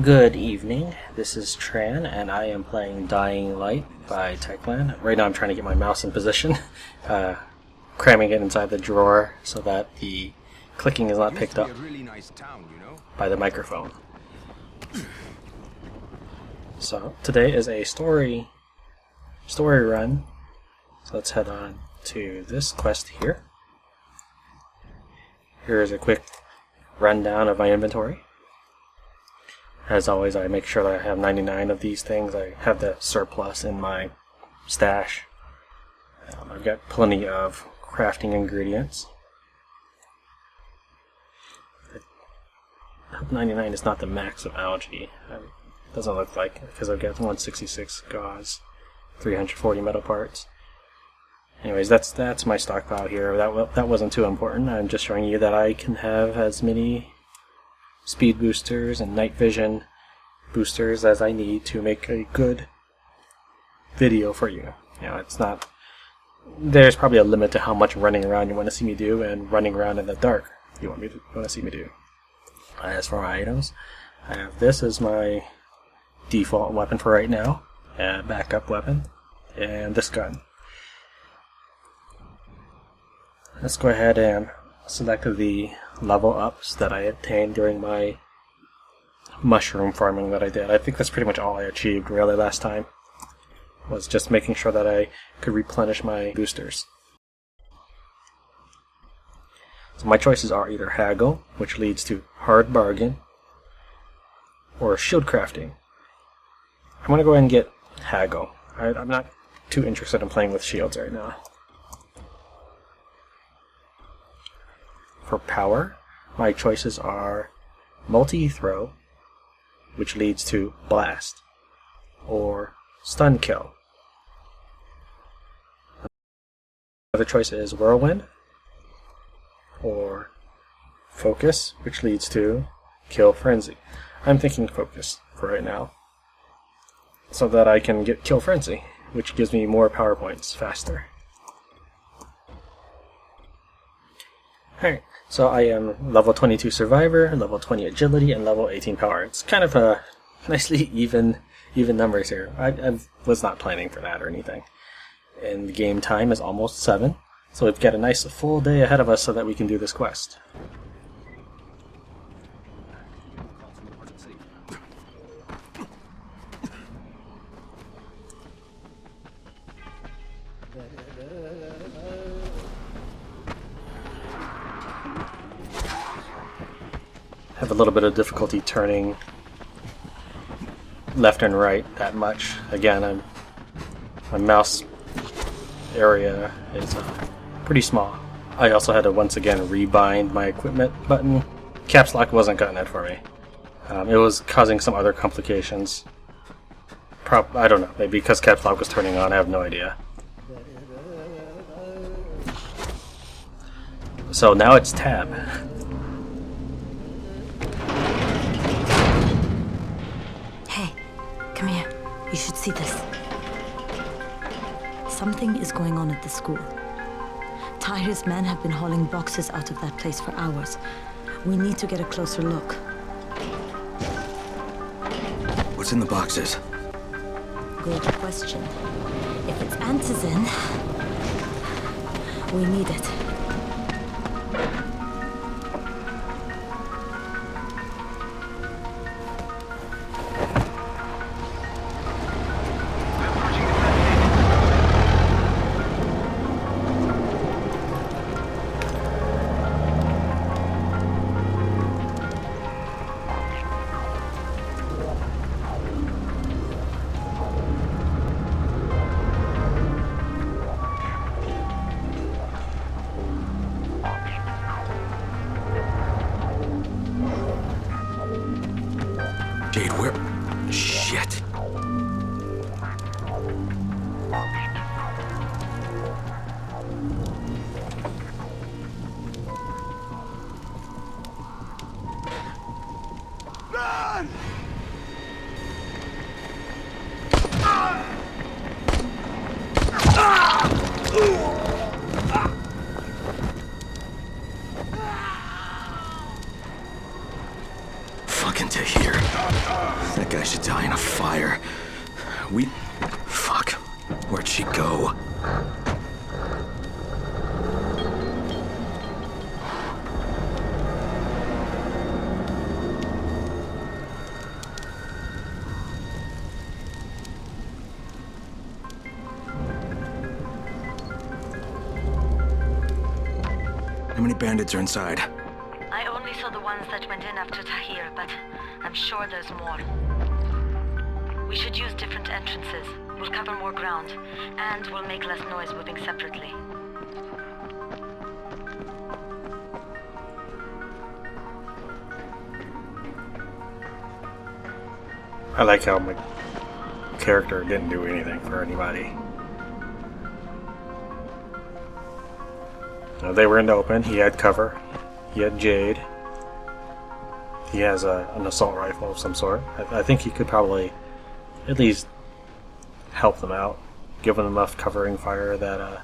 Good evening, this is Tran, and I am playing Dying Light by Techland. Right now I'm trying to get my mouse in position, cramming it inside the drawer so that the clicking is not picked up by the microphone. So today is a story run, so let's head on to this quest here. Here's a quick rundown of my inventory. As always, I make sure that I have 99 of these things. I have the surplus in my stash. I've got plenty of crafting ingredients. I hope 99 is not the max of algae. It doesn't look like it, because I've got 166 gauze, 340 metal parts. Anyways, that's my stockpile here. That wasn't too important. I'm just showing you that I can have as many speed boosters and night vision boosters as I need to make a good video for you. You know, it's not. There's probably a limit to how much running around you want to see me do, and running around in the dark you want to see me do. As for my items, I have this as my default weapon for right now, a backup weapon, and this gun. Let's go ahead and select the level ups that I obtained during my mushroom farming that I did. I think that's pretty much all I achieved really last time, was just making sure that I could replenish my boosters. So my choices are either haggle, which leads to hard bargain, or shield crafting. I'm going to go ahead and get haggle. I'm not too interested in playing with shields right now. For power, my choices are multi-throw, which leads to blast, or stun kill. Another choice is whirlwind, or focus, which leads to kill frenzy. I'm thinking focus for right now, so that I can get kill frenzy, which gives me more power points faster. Alright, so I am level 22 survivor, level 20 agility, and level 18 power. It's kind of a nicely even numbers here. I was not planning for that or anything. And the game time is almost 7, so we've got a nice full day ahead of us so that we can do this quest. Have a little bit of difficulty turning left and right that much. Again, my mouse area is pretty small. I also had to once again rebind my equipment button. Caps lock wasn't cutting it for me. It was causing some other complications. I don't know, maybe because caps lock was turning on, I have no idea. So now it's tab. Come here. You should see this. Something is going on at the school. Tyre's men have been hauling boxes out of that place for hours. We need to get a closer look. What's in the boxes? Good question. If it's antizin, we need it. Jade, where? Shit. Run! Fucking to here. she go? How many bandits are inside? I only saw the ones that went in after Tahir, but I'm sure there's more. We should use different entrances. We'll cover more ground, and we'll make less noise moving separately. I like how my character didn't do anything for anybody. They were in the open. He had cover. He had Jade. He has an assault rifle of some sort. I think he could probably at least help them out, give them enough covering fire that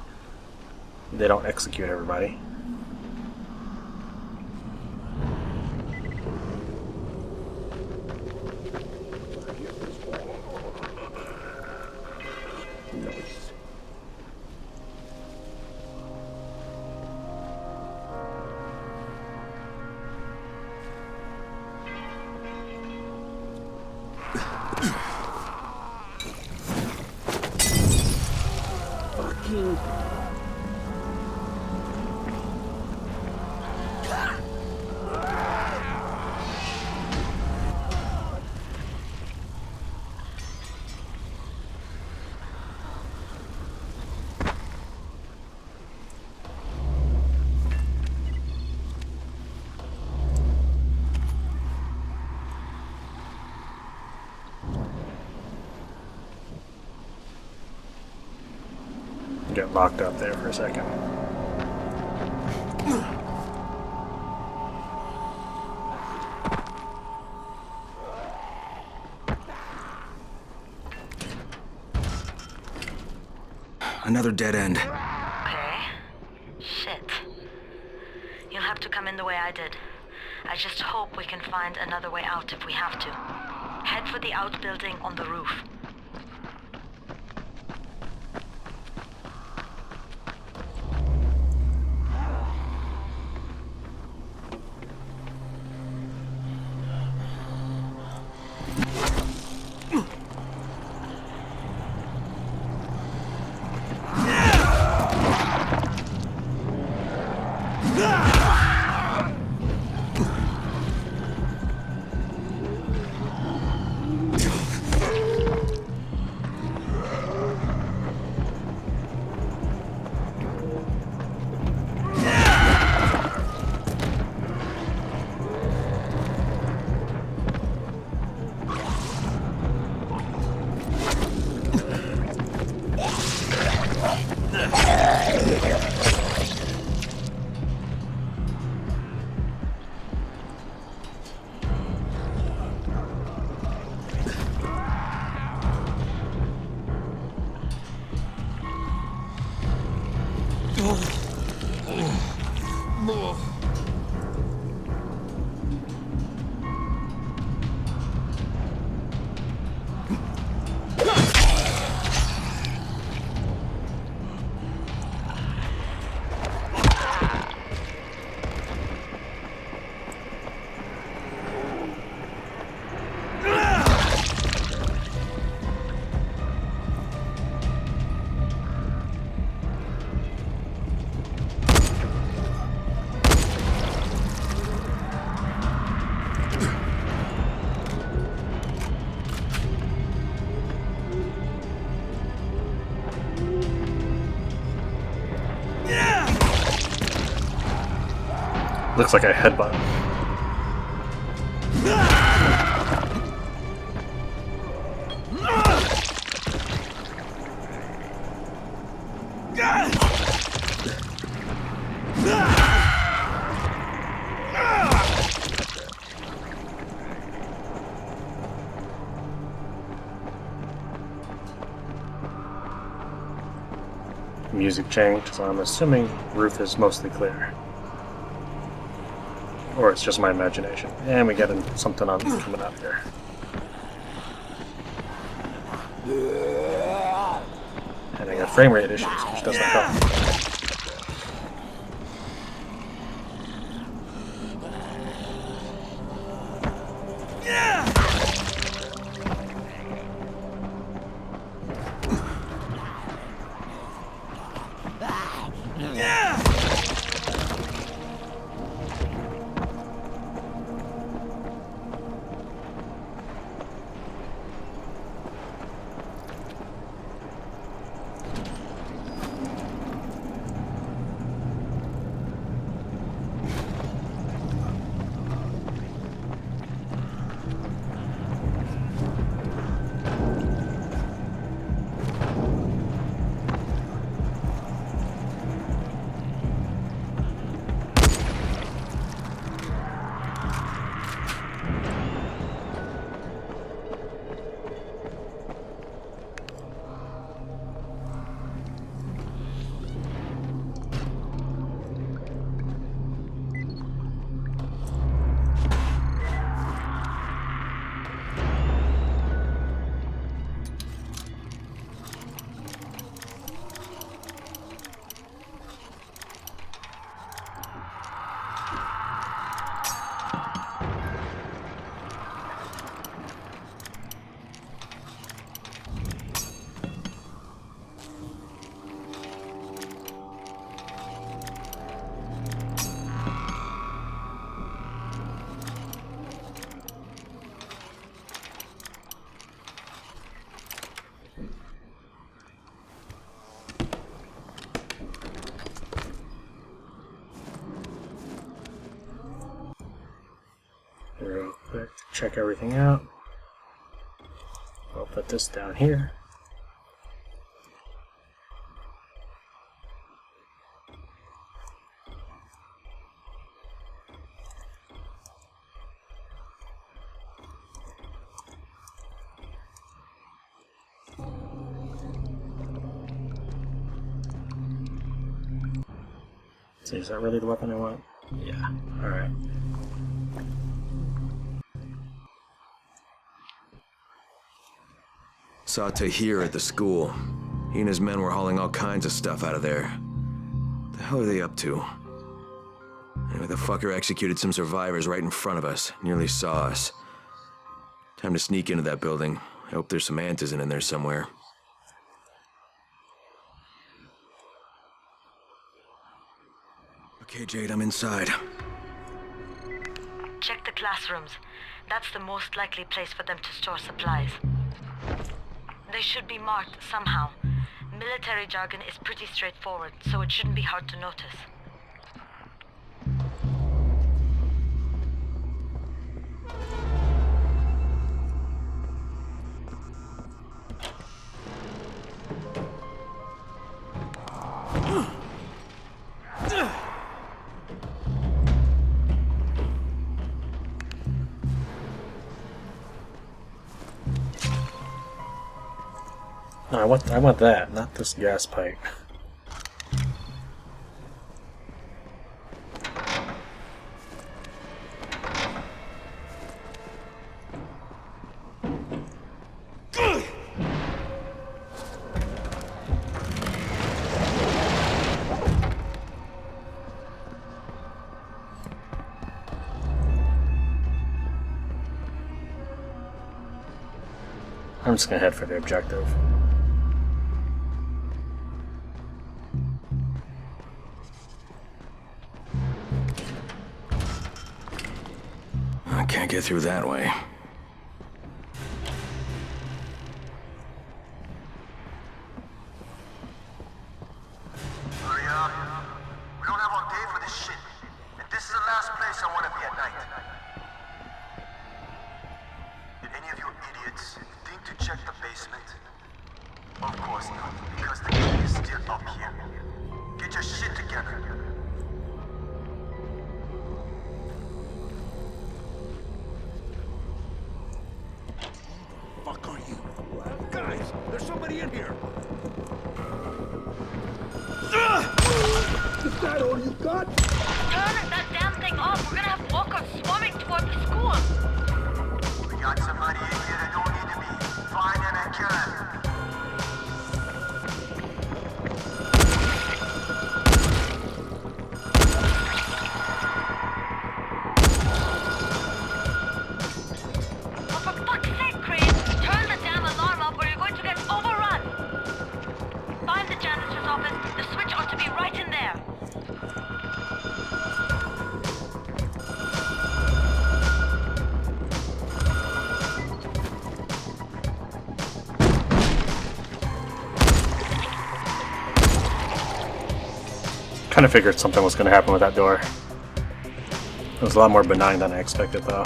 they don't execute everybody. Get locked up there for a second. Another dead end. Okay. Shit. You'll have to come in the way I did. I just hope we can find another way out if we have to. Head for the outbuilding on the roof. Looks like a headbutt. Music changed, so I'm assuming roof is mostly clear. Or it's just my imagination. And we get something on coming out here. And getting a frame rate issues, which doesn't help. Real quick, check everything out. I'll put this down here. See, is that really the weapon I want? Yeah. Alright. Saw Tahir at the school. He and his men were hauling all kinds of stuff out of there. What the hell are they up to? Anyway, the fucker executed some survivors right in front of us. Nearly saw us. Time to sneak into that building. I hope there's some antizin in there somewhere. Okay, Jade, I'm inside. Check the classrooms. That's the most likely place for them to store supplies. They should be marked somehow. Military jargon is pretty straightforward, so it shouldn't be hard to notice. No, I want that, not this gas pipe. I'm just gonna head for the objective. I can't get through that way. Hurry up. We don't have all day for this shit. And this is the last place I want to be at night. Did any of you idiots think to check the basement? Of course not, because the key is still up here. Get your shit together. Fuck are you? Guys, there's somebody in here. Is that all you got? Turn that damn thing off! We're gonna have walkers swarming toward the school! We got somebody in here that don't need to be. Find them and kill them. kind of figured something was going to happen with that door. It was a lot more benign than I expected, though.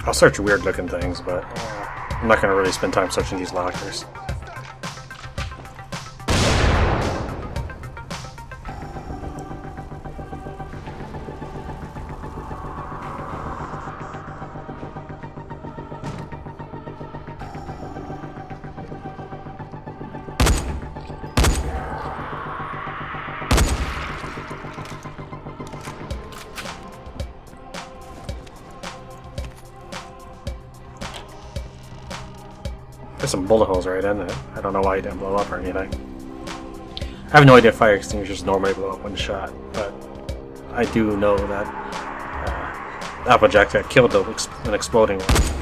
I'll search weird looking things, but I'm not going to really spend time searching these lockers. There's some bullet holes right in it. I don't know why it didn't blow up or anything. I have no idea if fire extinguishers normally blow up when shot, but I do know that Applejack got killed an exploding one.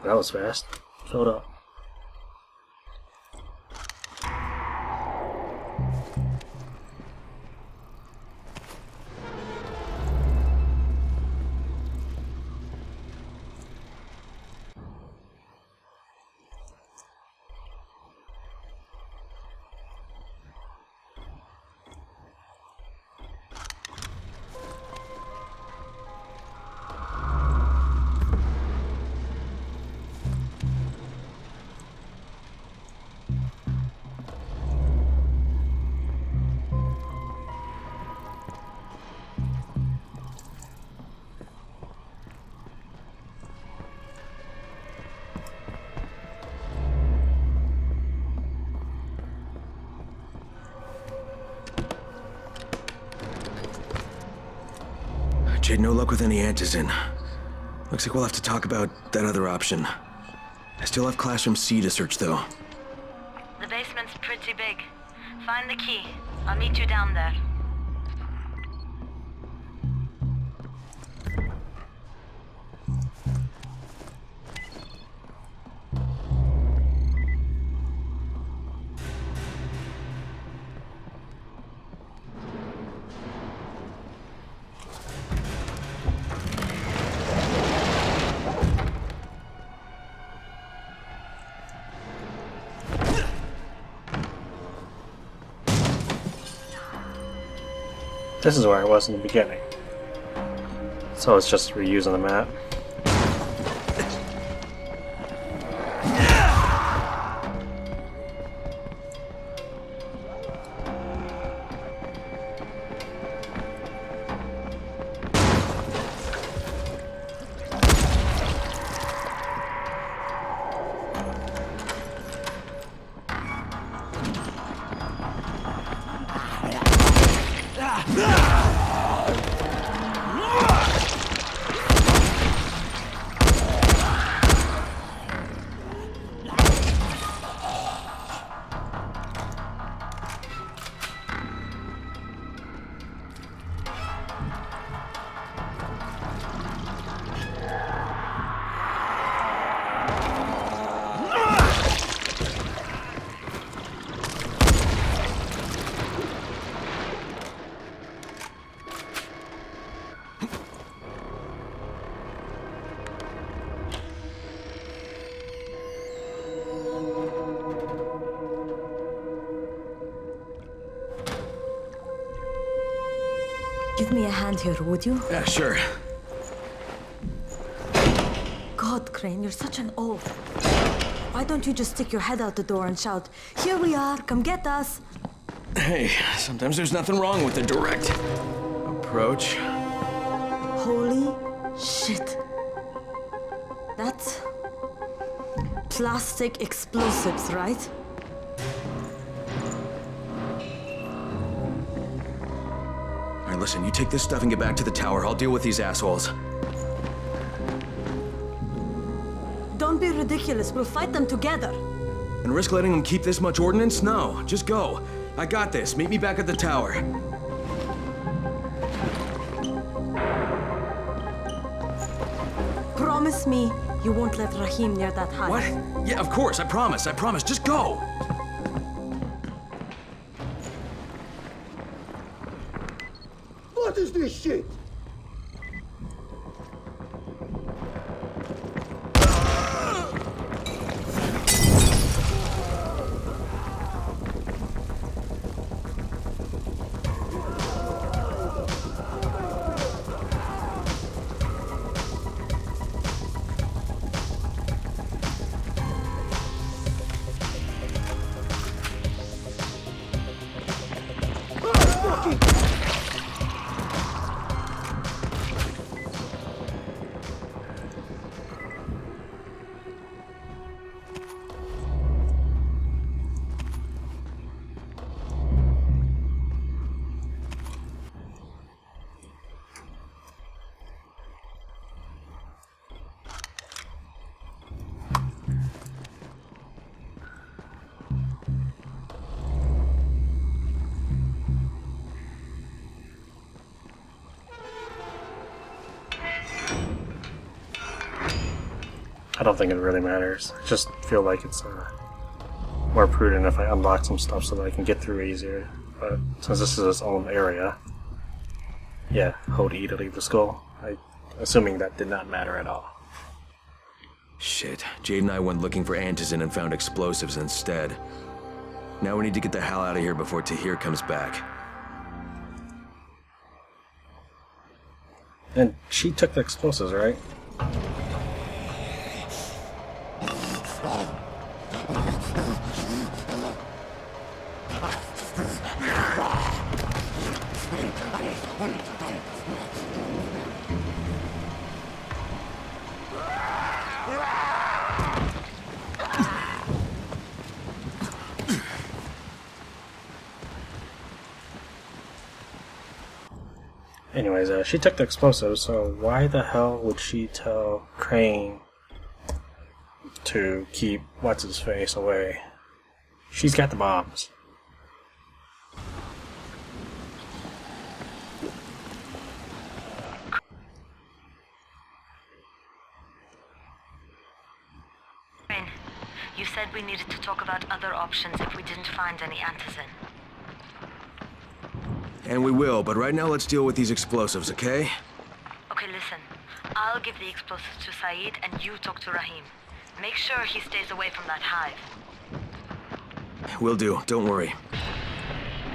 That was fast. Hold up. Jade, no luck with any answers in. Looks like we'll have to talk about that other option. I still have Classroom C to search, though. The basement's pretty big. Find the key. I'll meet you down there. This is where I was in the beginning. So it's just reusing the map. Give me a hand here, would you? Yeah, sure. God, Crane, you're such an oaf. Why don't you just stick your head out the door and shout, "Here we are, come get us"? Hey, sometimes there's nothing wrong with a direct approach. Holy shit. That's plastic explosives, right? All right, listen, you take this stuff and get back to the tower. I'll deal with these assholes. Don't be ridiculous, we'll fight them together. And risk letting them keep this much ordnance? No, just go. I got this. Meet me back at the tower. Promise me you won't let Rahim near that hive. What? Yeah, of course. I promise. Just go. What is this shit? I don't think it really matters. I just feel like it's more prudent if I unlock some stuff so that I can get through easier. But since this is its own area, yeah, hold E to leave the skull. Assuming that did not matter at all. Shit. Jade and I went looking for antizin and found explosives instead. Now we need to get the hell out of here before Tahir comes back. And she took the explosives, right? Anyways, she took the explosives, so why the hell would she tell Crane to keep what's-his-face away? She's got the bombs. Crane, you said we needed to talk about other options if we didn't find any antizin. And we will, but right now let's deal with these explosives, okay? Okay, listen. I'll give the explosives to Saeed and you talk to Rahim. Make sure he stays away from that hive. Will do, don't worry.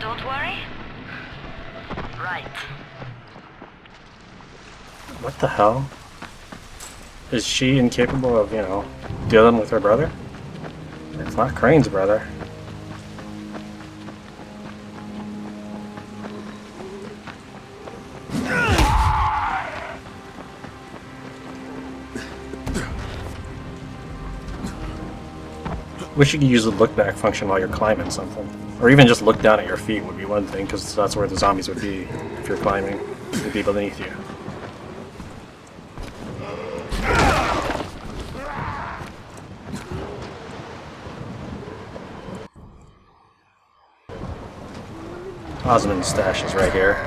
Don't worry? Right. What the hell? Is she incapable of, dealing with her brother? It's not Crane's brother. Wish you could use the look back function while you're climbing something. Or even just look down at your feet would be one thing, because that's where the zombies would be if you're climbing. They'd be beneath you. Osmond's stash is right here.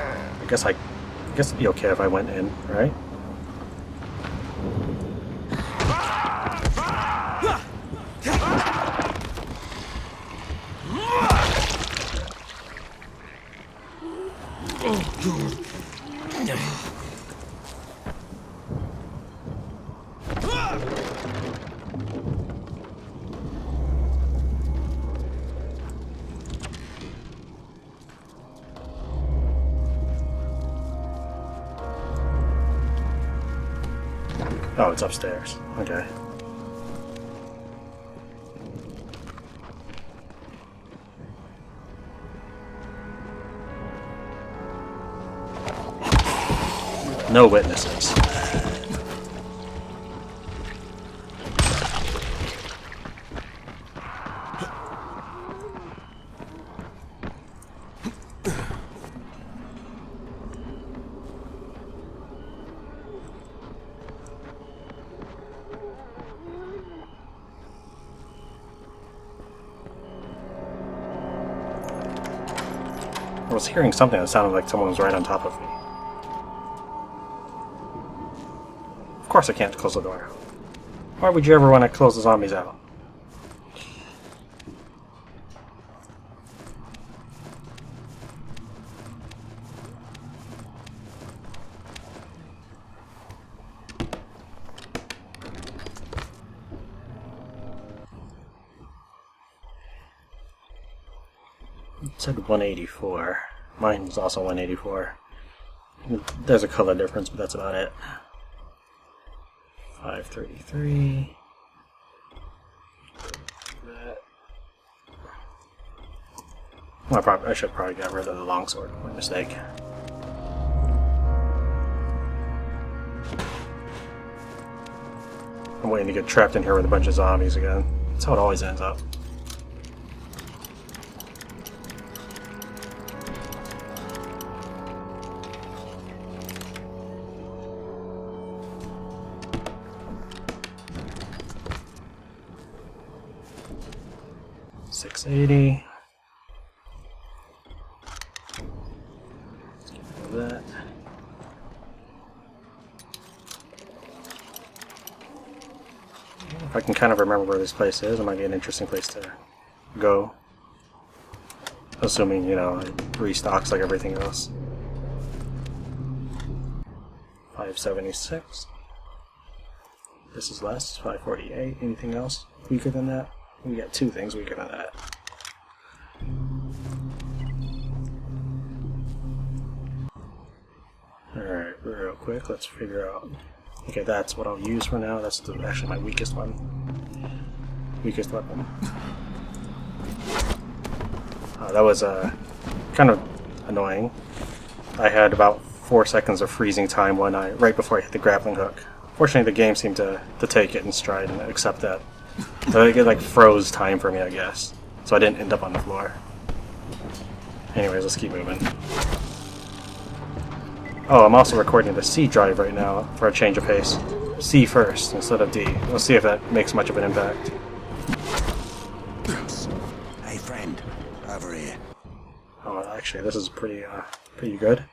I guess it'd be okay if I went in, right? Oh, it's upstairs. Okay. No witnesses. I was hearing something that sounded like someone was right on top of me. Of course I can't close the door. Why would you ever want to close the zombies out? It said 184. Mine's also 184. There's a color difference, but that's about it. 533. That. Well, I should probably get rid of the longsword. My mistake. I'm waiting to get trapped in here with a bunch of zombies again. That's how it always ends up. $680. Let's get rid of that. If I can kind of remember where this place is, it might be an interesting place to go. Assuming, you know, it restocks like everything else. 576. This is less. 548. Anything else weaker than that? We got two things weaker than that. Alright, real quick, let's figure out. Okay, that's what I'll use for now. That's actually my weakest one. Weakest weapon. That was kind of annoying. I had about 4 seconds of freezing time right before I hit the grappling hook. Fortunately, the game seemed to take it in stride and accept that. So it like froze time for me, I guess. So I didn't end up on the floor. Anyways, let's keep moving. Oh, I'm also recording the C drive right now for a change of pace. C first instead of D. We'll see if that makes much of an impact. Hey friend, over here. Oh, actually, this is pretty good.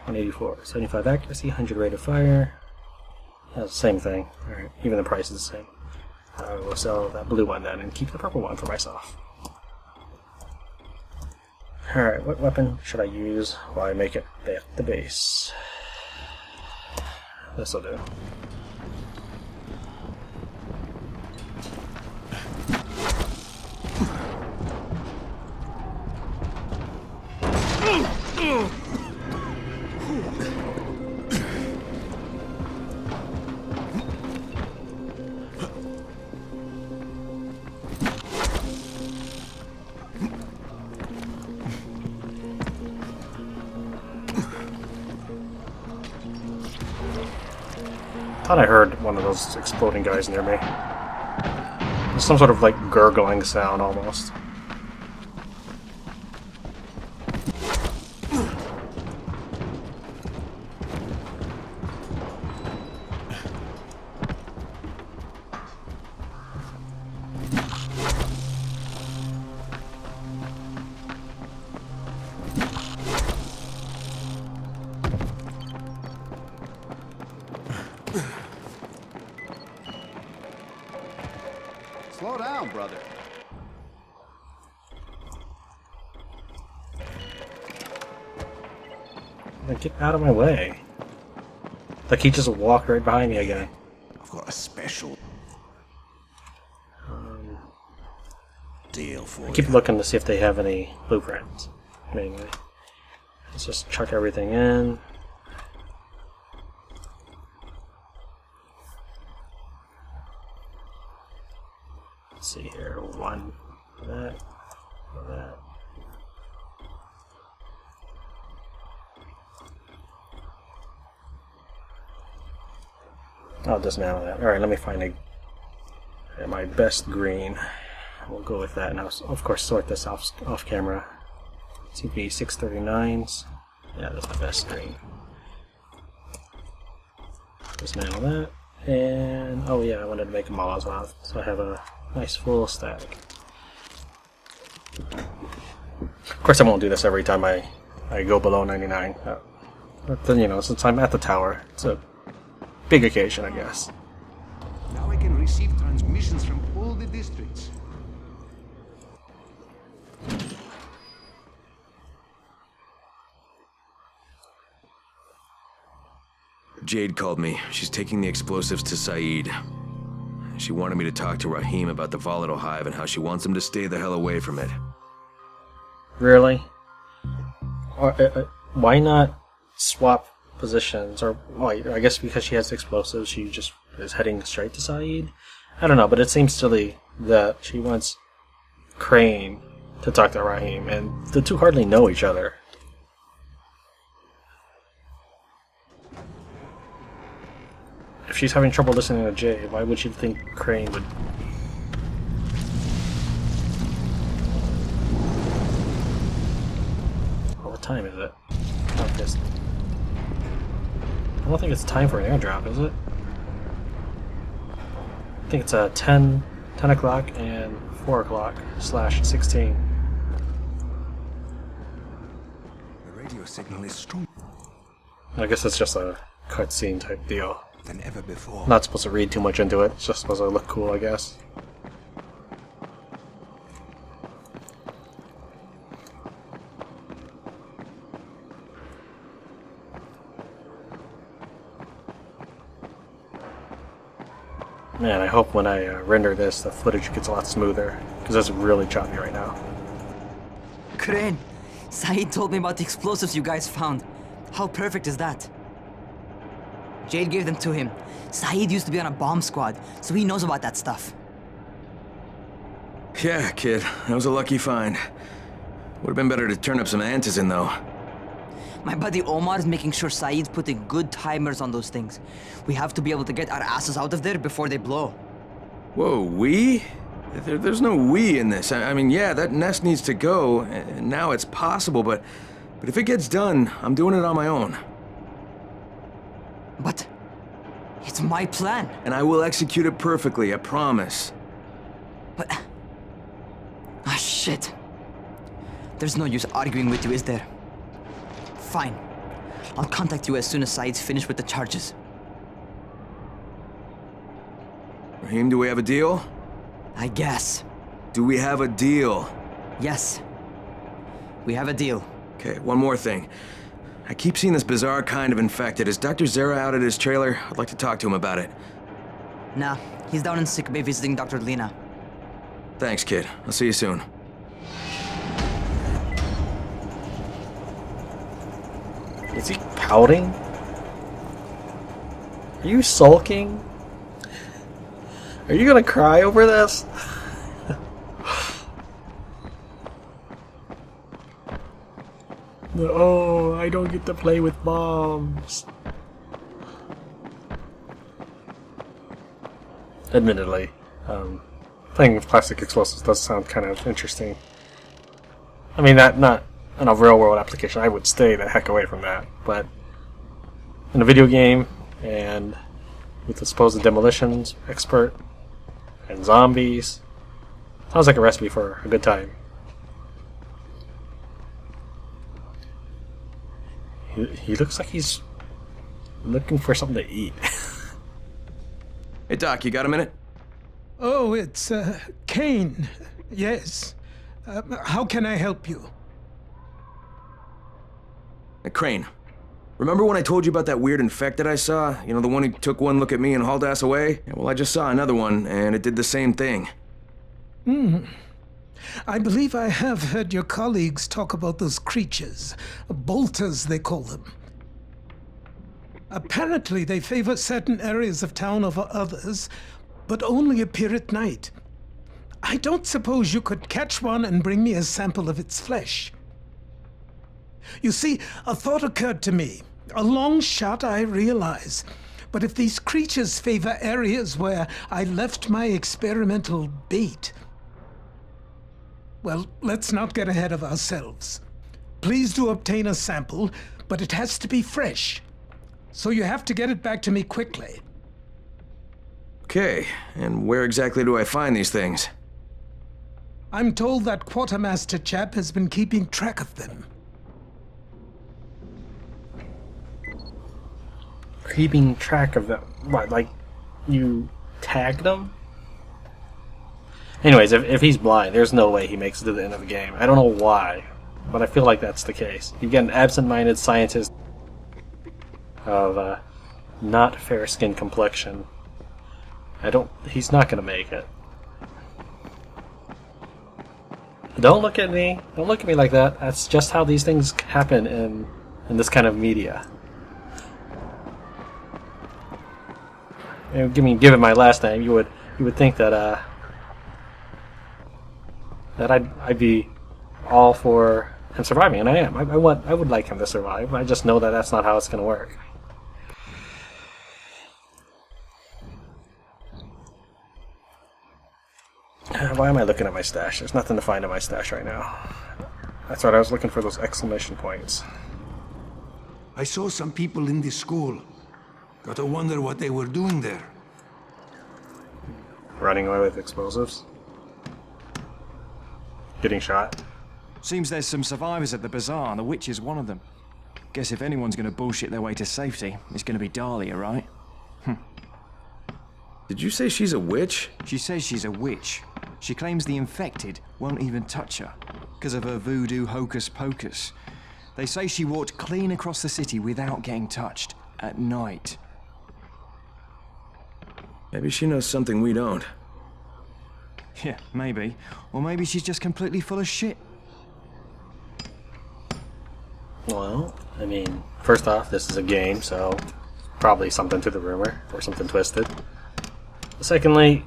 $184, 75 accuracy, 100 rate of fire. That's the same thing. Alright, even the price is the same. I will sell that blue one then and keep the purple one for myself. Alright, what weapon should I use while I make it back to base? This'll do. I thought I heard one of those exploding guys near me. There's some sort of like gurgling sound almost. Slow down, brother. Like, get out of my way. Like he just walked right behind me again. I've got a special. video for I keep you. looking to see if they have any blueprints, mainly. Let's just chuck everything in. Let's see here, one, that. I'll dismantle that. Alright, let me find my best green. We'll go with that, and I'll of course sort this off camera. CP 639s. Yeah, that's my best green. Dismantle that. And oh yeah, I wanted to make them all as well, so I have a nice full stack. Of course I won't do this every time I go below 99. But then, you know, since I'm at the tower, it's a big occasion, I guess. Now I can receive transmissions from all the districts. Jade called me. She's taking the explosives to Saeed. She wanted me to talk to Rahim about the volatile hive and how she wants him to stay the hell away from it. Really? Or, why not swap positions? Or, well, I guess because she has explosives, she just is heading straight to Saeed? I don't know, but it seems silly that she wants Crane to talk to Rahim, and the two hardly know each other. If she's having trouble listening to Jay, why would she think Crane would... Well, what time is it? I don't think it's time for an airdrop, is it? I think it's 10 o'clock and 4 o'clock /16. The radio signal is stronger I guess it's just a cutscene type deal. than ever before. Not supposed to read too much into it, it's just supposed to look cool, I guess. Man, I hope when I render this, the footage gets a lot smoother, because it's really choppy right now. Crane, Saeed told me about the explosives you guys found. How perfect is that? Jade gave them to him. Saeed used to be on a bomb squad, so he knows about that stuff. Yeah, kid. That was a lucky find. Would have been better to turn up some antizin, though. My buddy Omar is making sure Saeed's putting good timers on those things. We have to be able to get our asses out of there before they blow. Whoa, we? There's no we in this. I mean, yeah, that nest needs to go, and now it's possible, but if it gets done, I'm doing it on my own. But it's my plan. And I will execute it perfectly, I promise. But... ah, shit. There's no use arguing with you, is there? Fine. I'll contact you as soon as Saeed's finished with the charges. Rahim, do we have a deal? I guess. Do we have a deal? Yes. We have a deal. Okay, one more thing. I keep seeing this bizarre kind of infected. Is Dr. Zera out at his trailer? I'd like to talk to him about it. Nah, he's down in sickbay visiting Dr. Lena. Thanks, kid. I'll see you soon. Is he pouting? Are you sulking? Are you gonna cry over this? Oh, I don't get to play with bombs. Admittedly, playing with plastic explosives does sound kind of interesting. I mean, not in a real-world application. I would stay the heck away from that. But in a video game, and with the supposed demolitions expert and zombies, sounds like a recipe for a good time. He looks like he's looking for something to eat. Hey, Doc, you got a minute? Oh, it's, Kane. Yes. How can I help you? Crane. Remember when I told you about that weird infected I saw? You know, the one who took one look at me and hauled ass away? Yeah, well, I just saw another one, and it did the same thing. I believe I have heard your colleagues talk about those creatures. Bolters, they call them. Apparently, they favor certain areas of town over others, but only appear at night. I don't suppose you could catch one and bring me a sample of its flesh. You see, a thought occurred to me. A long shot, I realize. But if these creatures favor areas where I left my experimental bait... Well, let's not get ahead of ourselves. Please do obtain a sample, but it has to be fresh. So you have to get it back to me quickly. Okay, and where exactly do I find these things? I'm told that quartermaster chap has been keeping track of them. Keeping track of them? What, like, you tagged them? Anyways, if he's blind, there's no way he makes it to the end of the game. I don't know why, but I feel like that's the case. You get an absent-minded scientist of not fair-skinned complexion. He's not gonna make it. Don't look at me. Don't look at me like that. That's just how these things happen in this kind of media. Given my last name, you would think that that I'd be all for him surviving, and I am. I would like him to survive. I just know that that's not how it's going to work. Why am I looking at my stash? There's nothing to find in my stash right now. That's right, I was looking for those exclamation points. I saw some people in this school. Gotta wonder what they were doing there. Running away with explosives? Getting shot? Seems there's some survivors at the bazaar, and the witch is one of them. Guess if anyone's gonna bullshit their way to safety, it's gonna be Dahlia, right? Did you say she's a witch? She says she's a witch. She claims the infected won't even touch her, because of her voodoo hocus-pocus. They say she walked clean across the city without getting touched, at night. Maybe she knows something we don't. Yeah, maybe. Or maybe she's just completely full of shit. Well, I mean, first off, this is a game, so probably something to the rumor, or something twisted. Secondly,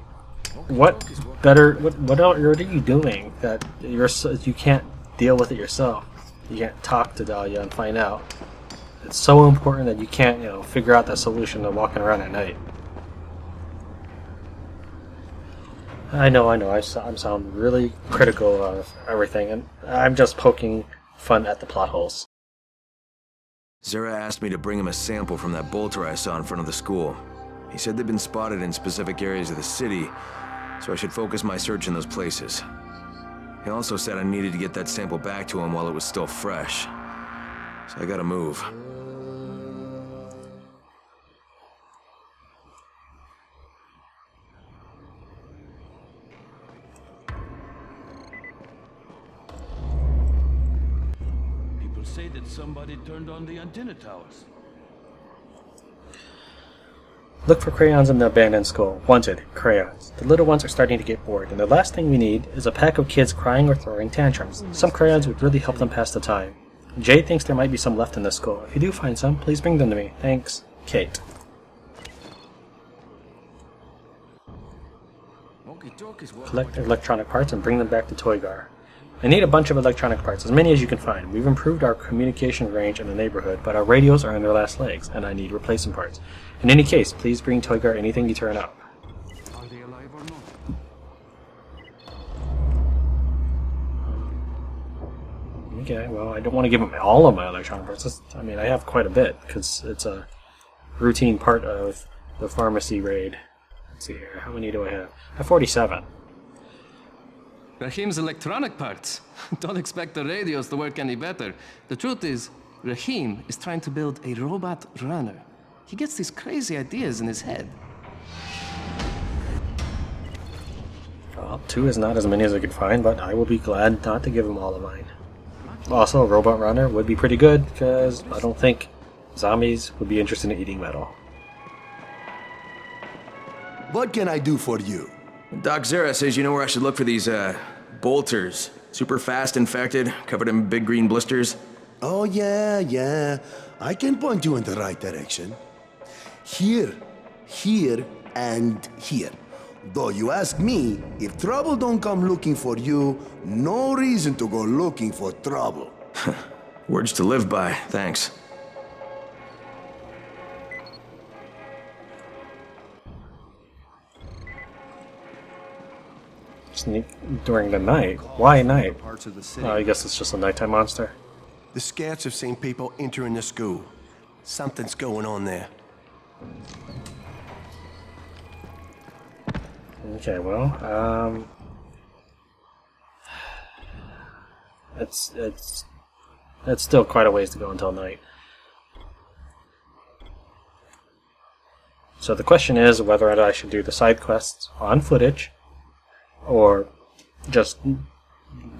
what are you doing that you can't deal with it yourself? You can't talk to Dahlia and find out. It's so important that you can't, figure out that solution to walking around at night. I know, I sound really critical of everything, and I'm just poking fun at the plot holes. Zara asked me to bring him a sample from that bolter I saw in front of the school. He said they'd been spotted in specific areas of the city, so I should focus my search in those places. He also said I needed to get that sample back to him while it was still fresh. So I gotta move. People say that somebody turned on the antenna towers. Look for crayons in the abandoned school. Wanted, crayons. The little ones are starting to get bored, and the last thing we need is a pack of kids crying or throwing tantrums. Some crayons would really help them pass the time. Jay thinks there might be some left in the school. If you do find some, please bring them to me. Thanks, Kate. Collect electronic parts and bring them back to Toygar. I need a bunch of electronic parts, as many as you can find. We've improved our communication range in the neighborhood, but our radios are on their last legs, and I need replacement parts. In any case, please bring Toygar anything you turn up. Are they alive or not? Okay, well, I don't want to give him all of my electronic parts. I mean, I have quite a bit, because it's a routine part of the pharmacy raid. Let's see here, how many do I have? I have 47. Rahim's electronic parts. Don't expect the radios to work any better. The truth is, Rahim is trying to build a robot runner. He gets these crazy ideas in his head. Well, 2 is not as many as I could find, but I will be glad not to give him all of mine. Also, a robot runner would be pretty good, because I don't think zombies would be interested in eating metal. What can I do for you? Doc Zara says you know where I should look for these, Bolters. Super fast infected, covered in big green blisters. Oh, yeah. I can point you in the right direction. Here, and here. Though you ask me, if trouble don't come looking for you, no reason to go looking for trouble. Words to live by, thanks. Sneak during the night? Why night? Parts of the city. I guess it's just a nighttime monster. The scouts have seen people entering the school. Something's going on there. Okay, well, it's still quite a ways to go until night. So the question is whether I should do the side quests on footage, or just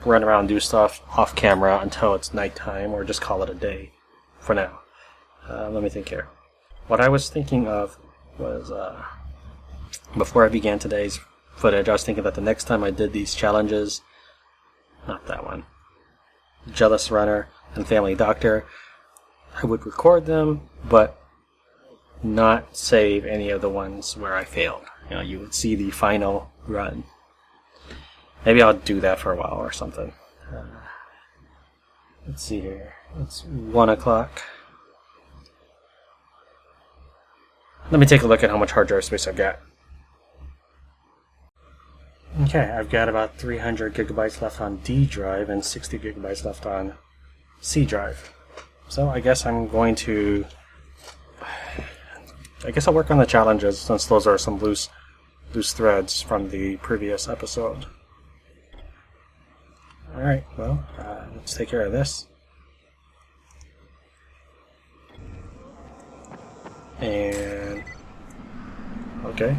run around and do stuff off camera until it's nighttime, or just call it a day for now. Let me think here. What I was thinking of was, before I began today's footage, I was thinking that the next time I did these challenges, not that one, Jealous Runner and Family Doctor, I would record them, but not save any of the ones where I failed. You know, you would see the final run. Maybe I'll do that for a while or something. Let's see here. It's 1 o'clock. Let me take a look at how much hard drive space I've got. Okay, I've got about 300 gigabytes left on D drive and 60 gigabytes left on C drive. So I guess I'm going to... I guess I'll work on the challenges, since those are some loose threads from the previous episode. Alright, well, let's take care of this. And... okay.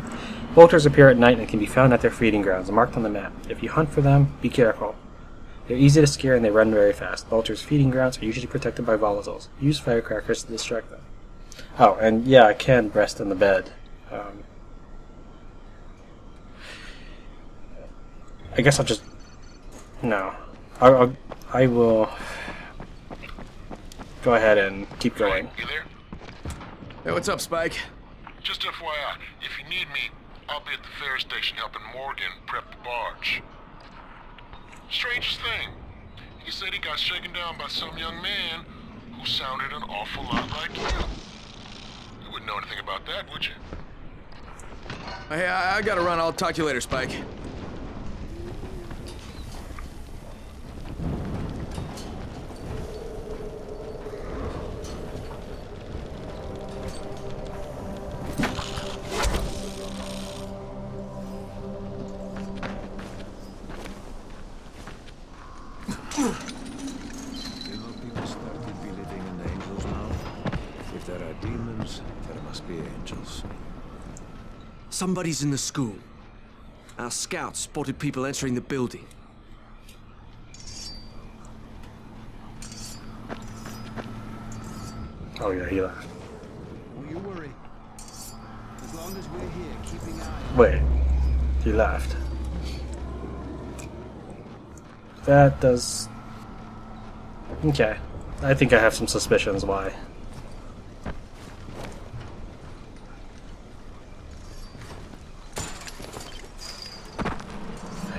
Vultures appear at night and can be found at their feeding grounds, marked on the map. If you hunt for them, be careful. They're easy to scare and they run very fast. Vultures' feeding grounds are usually protected by volatiles. Use firecrackers to distract them. Oh, and yeah, I can rest in the bed. I guess I'll just... no. I will go ahead and keep going. You there? Hey, what's up, Spike? Just FYI, if you need me, I'll be at the ferry station helping Morgan prep the barge. Strangest thing, he said he got shaken down by some young man who sounded an awful lot like you. You wouldn't know anything about that, would you? Hey, I gotta run. I'll talk to you later, Spike. Somebody's in the school. Our scouts spotted people entering the building. Oh yeah, he left. Don't you worry. As long as we're here, keeping an eye on... Wait, he left. That does... okay. I think I have some suspicions why.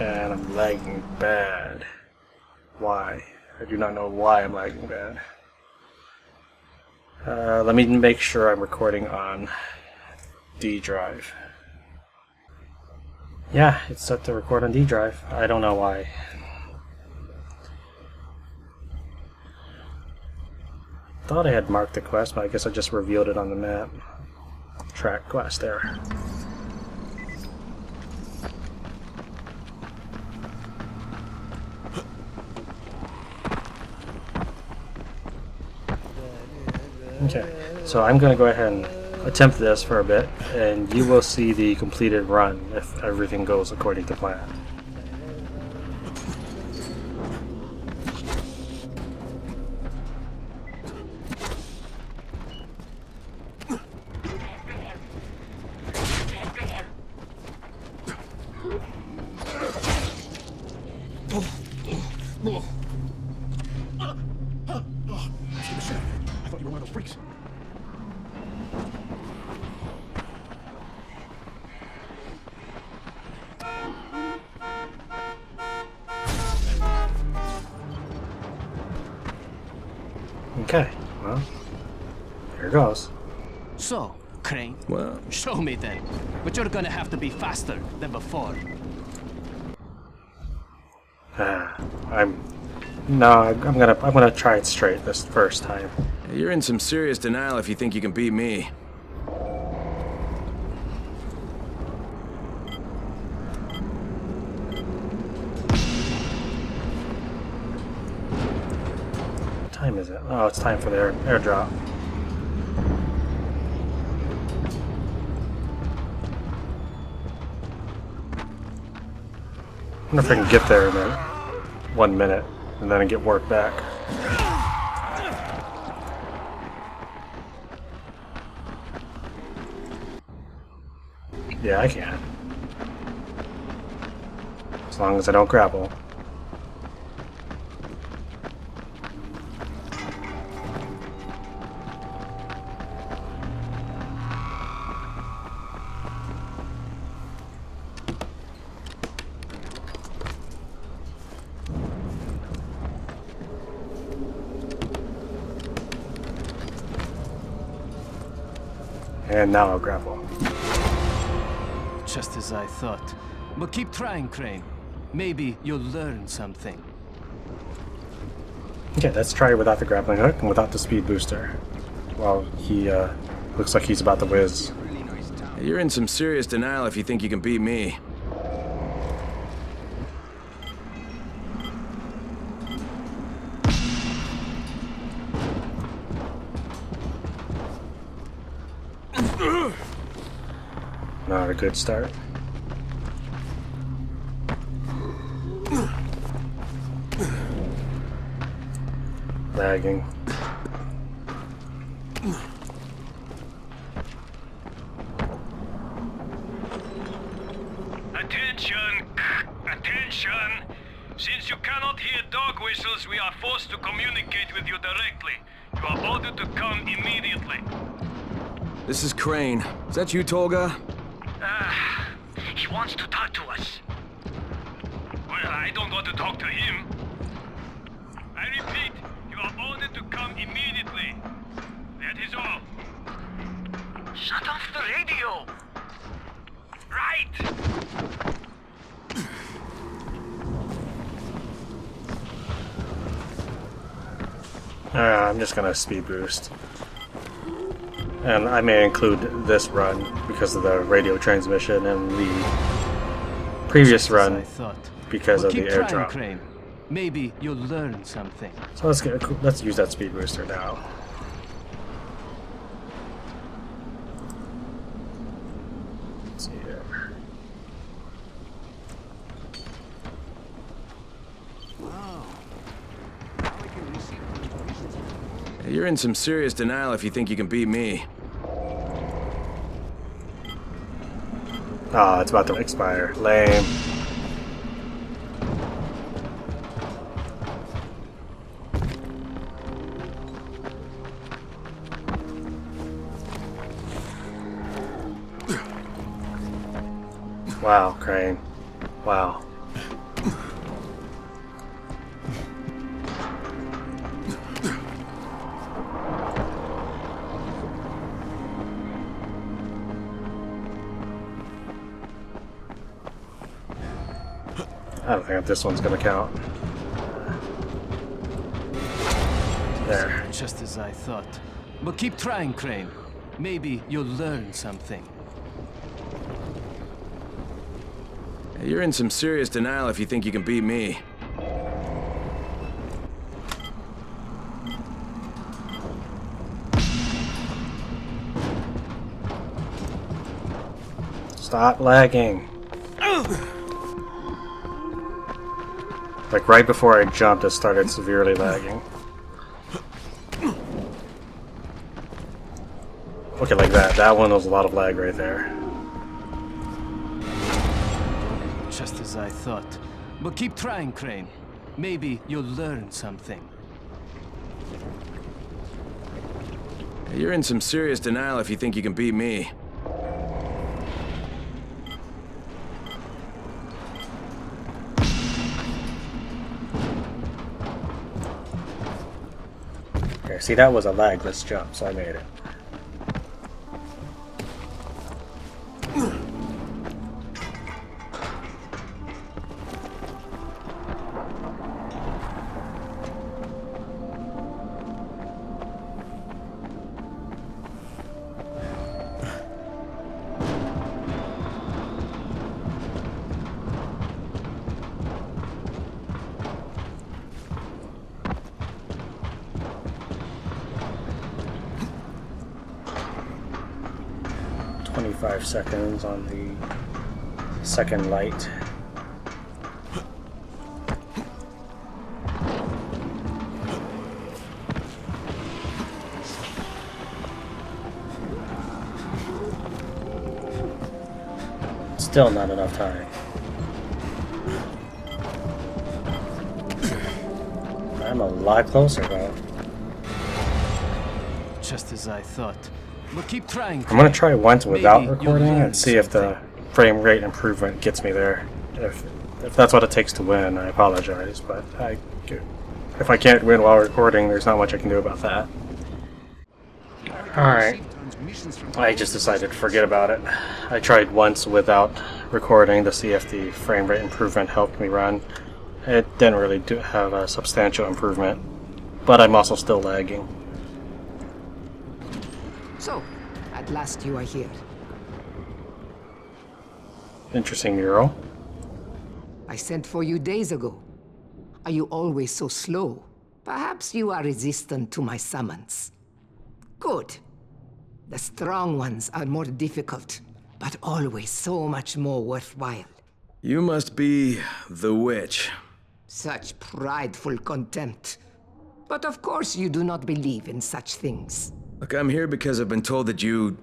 And I'm lagging bad. Why? I do not know why I'm lagging bad. Let me make sure I'm recording on D drive. Yeah, it's set to record on D drive. I don't know why. Thought I had marked the quest, but I guess I just revealed it on the map. Track quest there. Okay, so I'm going to go ahead and attempt this for a bit, and you will see the completed run if everything goes according to plan. Here goes. So, Crane, Well, show me then. But you're gonna have to be faster than before. I'm gonna try it straight this first time. you're in some serious denial if you think you can beat me. What time is it? Oh, it's time for the airdrop. I wonder if I can get there in 1 minute and then get work back. Yeah, I can. As long as I don't grapple. And now I'll grapple. Just as I thought. But keep trying, Crane. Maybe you'll learn something. Okay, let's try it without the grappling hook and without the speed booster. Well, he looks like he's about to whiz. You're in some serious denial if you think you can beat me. Not a good start. Lagging. Attention! Attention! Since you cannot hear dog whistles, we are forced to communicate with you directly. You are ordered to come immediately. This is Crane. Is that you, Tolga? He wants to talk to us. Well, I don't want to talk to him. I repeat, you are ordered to come immediately. That is all. Shut off the radio! Right! I'm just gonna speed boost. And I may include this run because of the radio transmission and the previous run because of the airdrop. Crane. Maybe you'll learn something. So let's use that speed booster now. Let's see here. You're in some serious denial if you think you can beat me. Ah, it's about to expire. Lame. Wow, Crane. Wow. I don't think this one's gonna count. There. Just as I thought. But keep trying, Crane. Maybe you'll learn something. You're in some serious denial if you think you can beat me. Stop lagging. Like right before I jumped, it started severely lagging. Okay, like that. That one was a lot of lag right there. Just as I thought. But keep trying, Crane. Maybe you'll learn something. You're in some serious denial if you think you can beat me. Okay, see, that was a lagless jump, so I made it. 25 seconds on the second light. Still not enough time. I'm a lot closer though. Just as I thought. But keep trying. I'm gonna try once without Maybe recording you'll learn and see if the frame rate improvement gets me there. If that's what it takes to win, I apologize, but if I can't win while recording, there's not much I can do about that. Alright. I just decided to forget about it. I tried once without recording to see if the frame rate improvement helped me run. It didn't really have a substantial improvement, but I'm also still lagging. So, at last you are here. Interesting mural. I sent for you days ago. Are you always so slow? Perhaps you are resistant to my summons. Good. The strong ones are more difficult, but always so much more worthwhile. You must be the witch. Such prideful contempt. But of course you do not believe in such things. Look, I'm here because I've been told that you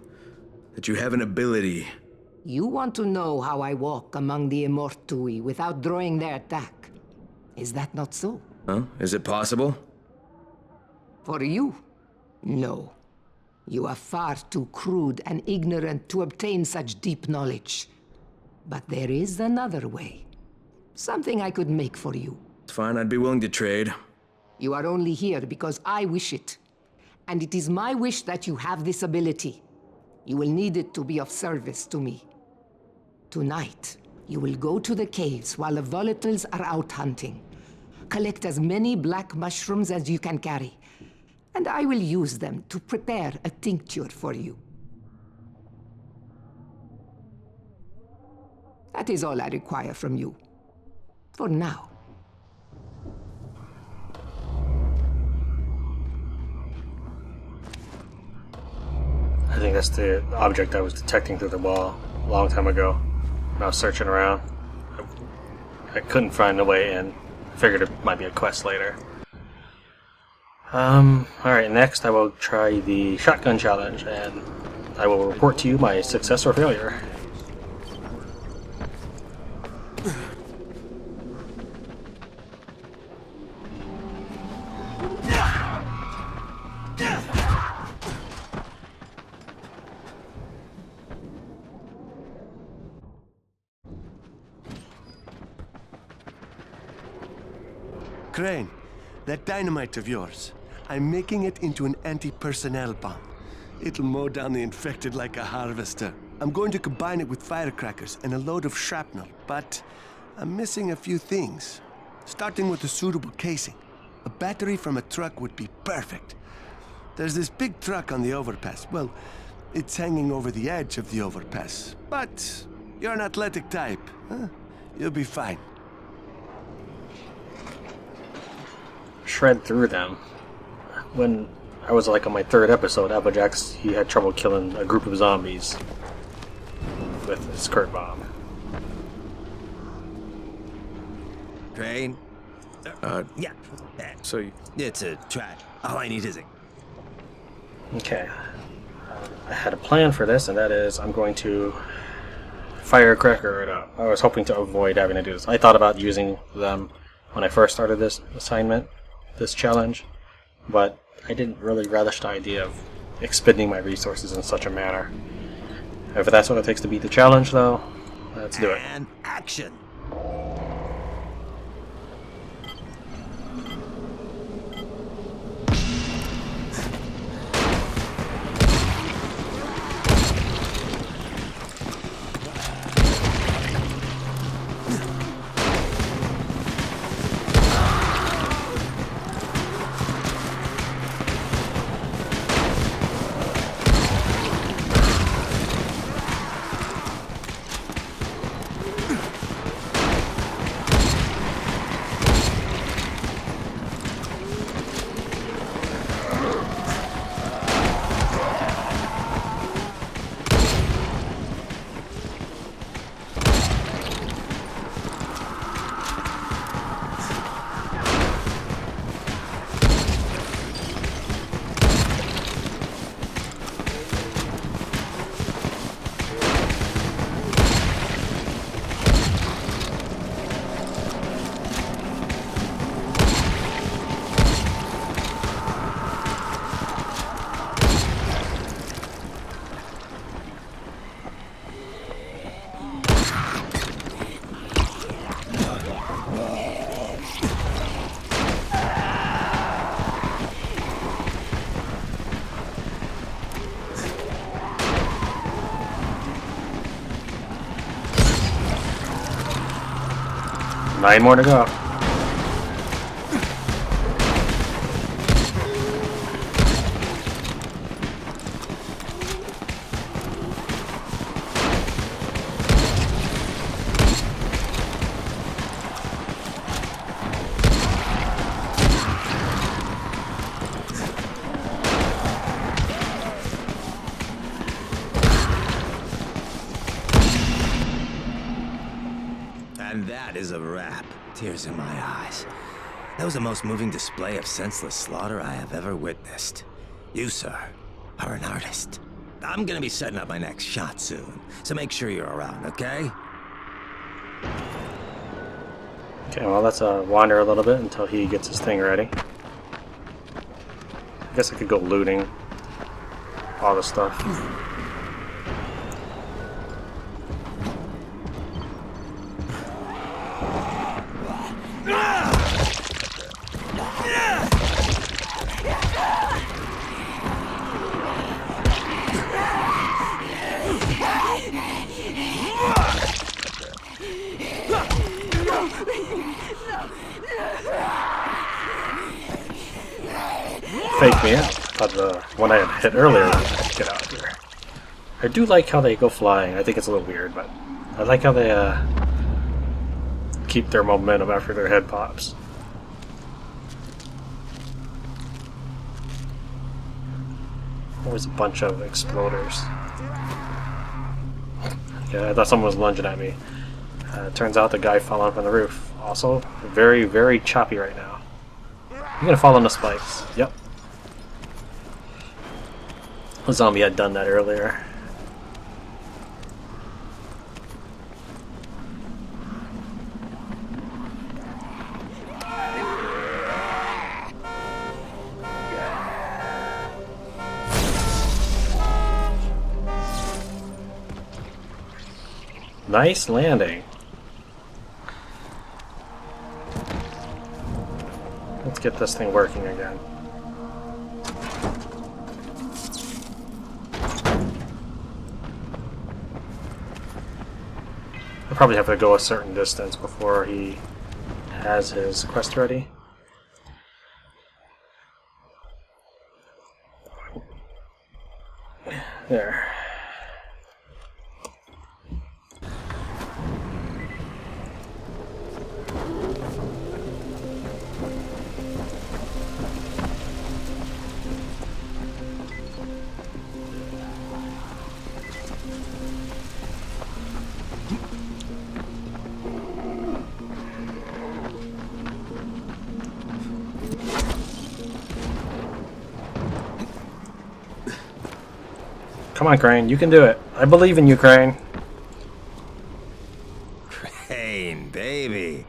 have an ability. You want to know how I walk among the Immortui without drawing their attack. Is that not so? Huh? Is it possible? For you? No. You are far too crude and ignorant to obtain such deep knowledge. But there is another way. Something I could make for you. It's fine, I'd be willing to trade. You are only here because I wish it. And it is my wish that you have this ability. You will need it to be of service to me. Tonight, you will go to the caves while the volatiles are out hunting. Collect as many black mushrooms as you can carry. And I will use them to prepare a tincture for you. That is all I require from you. For now. I think that's the object I was detecting through the wall a long time ago when I was searching around. I couldn't find a way in. I figured it might be a quest later. Alright, next I will try the shotgun challenge, and I will report to you my success or failure. Crane, that dynamite of yours, I'm making it into an anti-personnel bomb. It'll mow down the infected like a harvester. I'm going to combine it with firecrackers and a load of shrapnel, but I'm missing a few things. Starting with a suitable casing. A battery from a truck would be perfect. There's this big truck on the overpass. Well, it's hanging over the edge of the overpass. But you're an athletic type, huh? You'll be fine. Shred through them. When I was like on my third episode, Applejack's, he had trouble killing a group of zombies with a skirt bomb. Crane? Yeah. So you... It's a try. All I need is it. Okay. I had a plan for this, and that is I'm going to firecracker it up. I was hoping to avoid having to do this. I thought about using them when I first started this assignment, this challenge, but I didn't really relish the idea of expending my resources in such a manner. If that's what it takes to beat the challenge, though, let's do it. And action! 9 more to go. And that is a wrap. Tears in my eyes. That was the most moving display of senseless slaughter I have ever witnessed. You, sir, are an artist. I'm gonna be setting up my next shot soon, so make sure you're around, okay? Okay, well, let's wander a little bit until he gets his thing ready. I guess I could go looting all the stuff. Fake me out. Thought the one I had hit earlier would get out here. I do like how they go flying. I think it's a little weird, but I like how they keep their momentum after their head pops. Always a bunch of exploders. Okay, I thought someone was lunging at me. Turns out the guy fell off on the roof. Also, very, very choppy right now. You're gonna fall on the spikes. Yep. A zombie had done that earlier. Nice landing. Let's get this thing working again. I'll probably have to go a certain distance before he has his quest ready. There. Come on, Crane, you can do it. I believe in you, Crane. Crane, baby.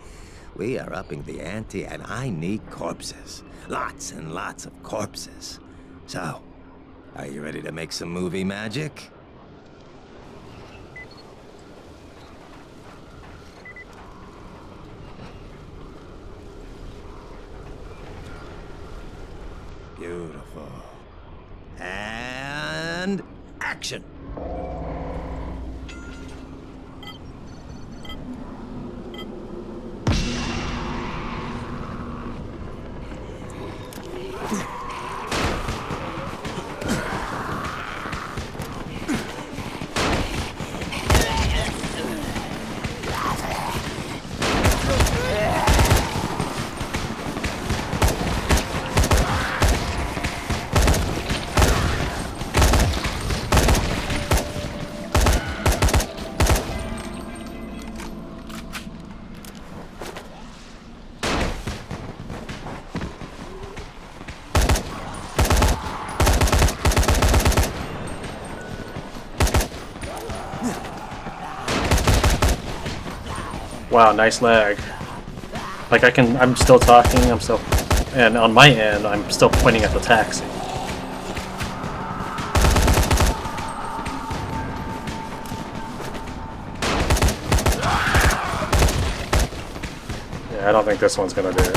We are upping the ante and I need corpses. Lots and lots of corpses. So, are you ready to make some movie magic? Beautiful. And action! Wow, nice lag. Like I'm still talking, and on my end, I'm still pointing at the taxi. Yeah, I don't think this one's gonna do it.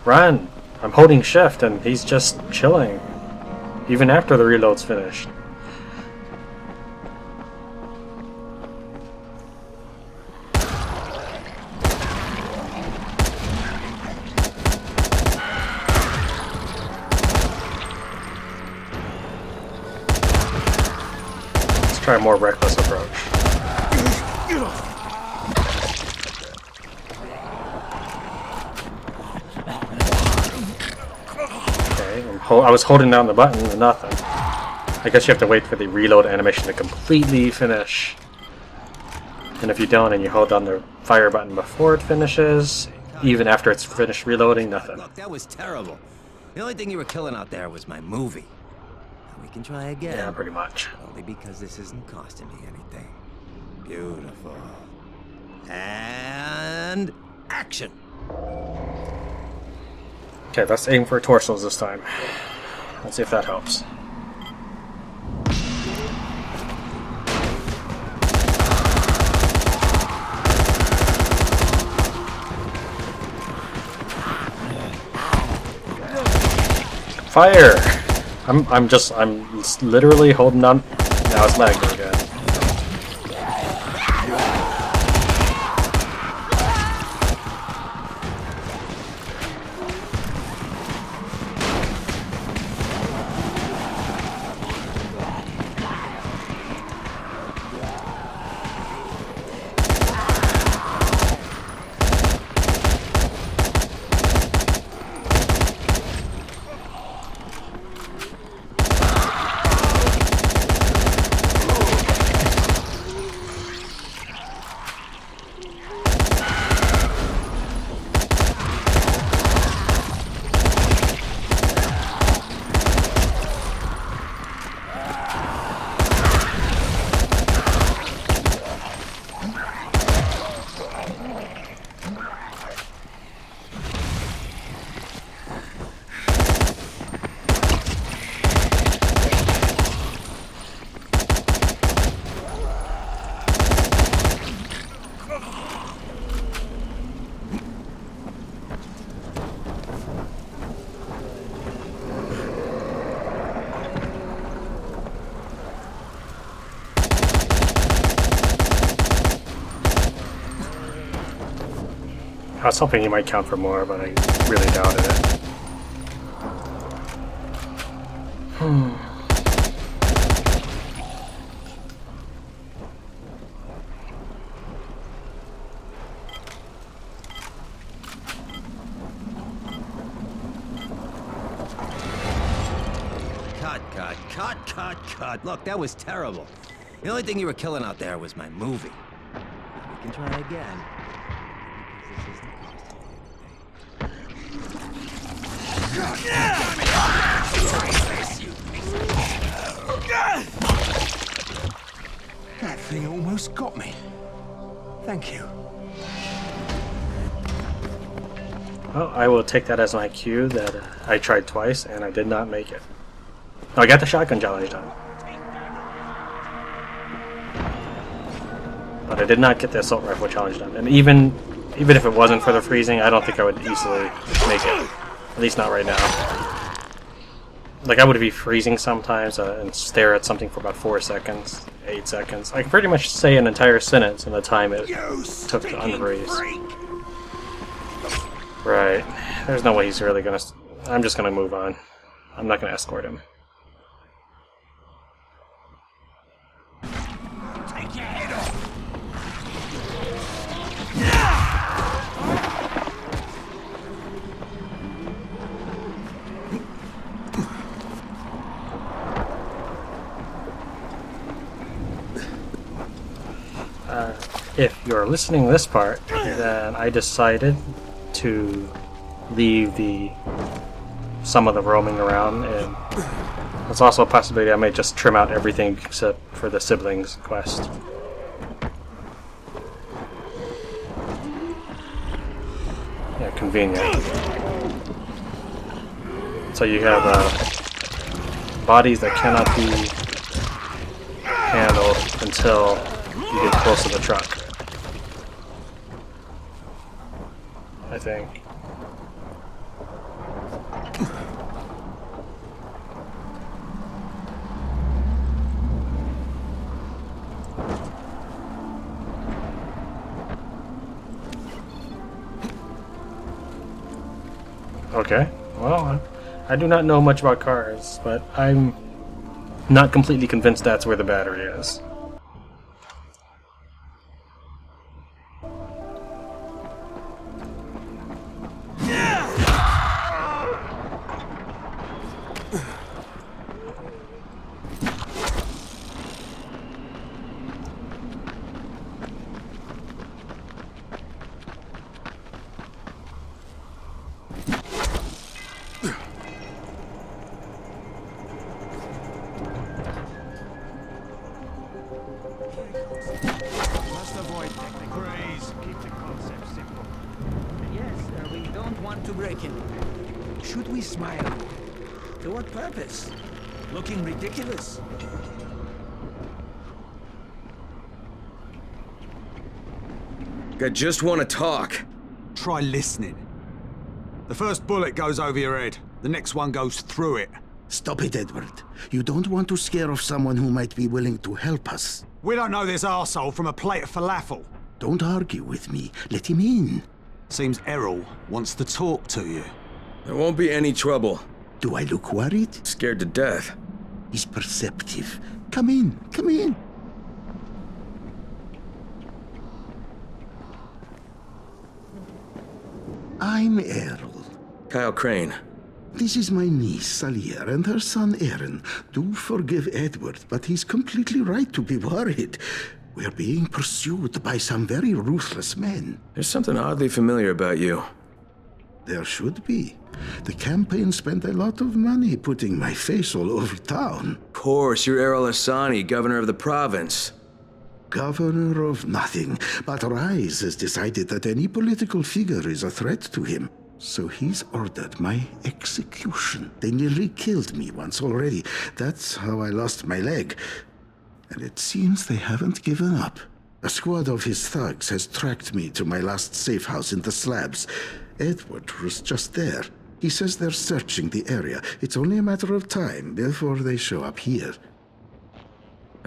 Run! I'm holding shift and he's just chilling. Even after the reload's finished. Let's try a more reckless approach. I was holding down the button and nothing. I guess you have to wait for the reload animation to completely finish. And if you don't and you hold down the fire button before it finishes, even after it's finished reloading, nothing. Look, that was terrible. The only thing you were killing out there was my movie. Now we can try again. Yeah, pretty much. Only because this isn't costing me anything. Beautiful. And action. Okay, let's aim for torsos this time. Let's see if that helps. Fire! I'm literally holding on. Now it's lagging again. I was hoping he might count for more, but I really doubted it. Cut. Look, that was terrible. The only thing you were killing out there was my movie. Now we can try again. That thing almost got me. Thank you. Well, I will take that as my cue that I tried twice and I did not make it. Oh, I got the shotgun challenge done. But I did not get the assault rifle challenge done. And even if it wasn't for the freezing, I don't think I would easily make it. At least not right now. Like, I would be freezing sometimes and stare at something for about 4 seconds, 8 seconds. I can pretty much say an entire sentence in the time it took to unfreeze. Right. There's no way he's really gonna... I'm just gonna move on. I'm not gonna escort him. Take your head off. If you're listening to this part, then I decided to leave some of the roaming around, and there's also a possibility I might just trim out everything except for the siblings quest. Yeah, convenient. So you have bodies that cannot be handled until you get close to the truck, I think. Okay. Well, I do not know much about cars, but I'm not completely convinced that's where the battery is. Must avoid technical craze. Keep the concept simple. Yes, we don't want to break him. Should we smile? To what purpose? Looking ridiculous? I just want to talk. Try listening. The first bullet goes over your head. The next one goes through it. Stop it, Edward. You don't want to scare off someone who might be willing to help us. We don't know this arsehole from a plate of falafel. Don't argue with me. Let him in. Seems Errol wants to talk to you. There won't be any trouble. Do I look worried? Scared to death. He's perceptive. Come in, come in. I'm Errol. Kyle Crane. This is my niece, Salia, and her son, Aaron. Do forgive Edward, but he's completely right to be worried. We're being pursued by some very ruthless men. There's something oddly familiar about you. There should be. The campaign spent a lot of money putting my face all over town. Of course, you're Errol Hassani, governor of the province. Governor of nothing, but Rise has decided that any political figure is a threat to him. So he's ordered my execution. They nearly killed me once already. That's how I lost my leg. And it seems they haven't given up. A squad of his thugs has tracked me to my last safe house in the slabs. Edward was just there. He says they're searching the area. It's only a matter of time before they show up here.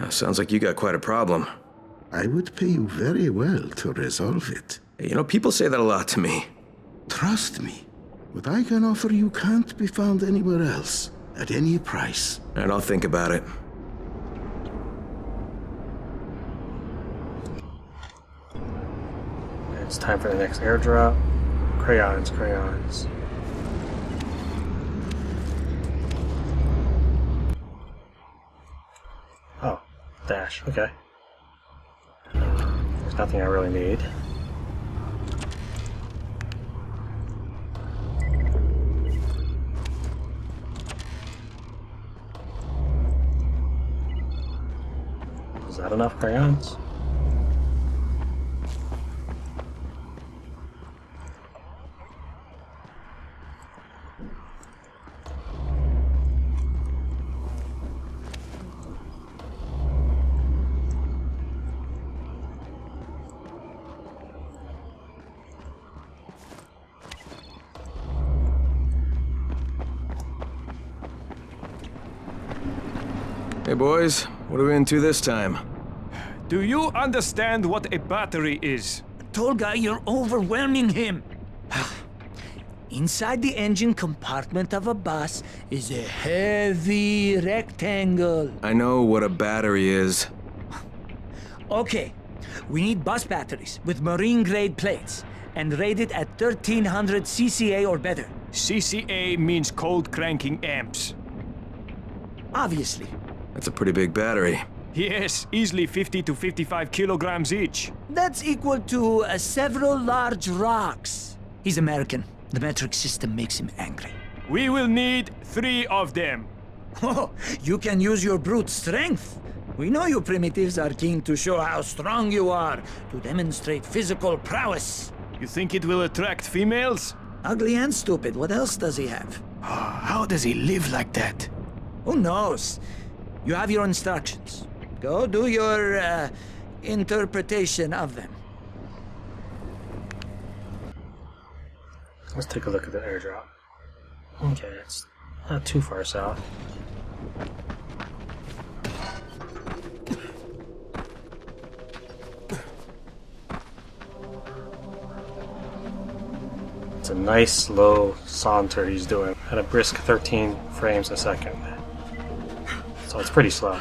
Sounds like you got quite a problem. I would pay you very well to resolve it. You know, people say that a lot to me. Trust me. What I can offer you can't be found anywhere else, at any price. And I'll think about it. It's time for the next airdrop. Crayons, crayons. Oh, dash, okay. There's nothing I really need. Is that enough crayons? Hey boys, what are we into this time? Do you understand what a battery is? Tall guy, you're overwhelming him. Inside the engine compartment of a bus is a heavy rectangle. I know what a battery is. Okay, we need bus batteries with marine-grade plates and rated at 1300 CCA or better. CCA means cold cranking amps. Obviously. That's a pretty big battery. Yes, easily 50 to 55 kilograms each. That's equal to several large rocks. He's American. The metric system makes him angry. We will need 3 of them. Oh, you can use your brute strength. We know you primitives are keen to show how strong you are, to demonstrate physical prowess. You think it will attract females? Ugly and stupid. What else does he have? How does he live like that? Who knows? You have your instructions. Go do your, interpretation of them. Let's take a look at the airdrop. Okay, it's not too far south. It's a nice slow saunter he's doing at a brisk 13 frames a second. So it's pretty slow.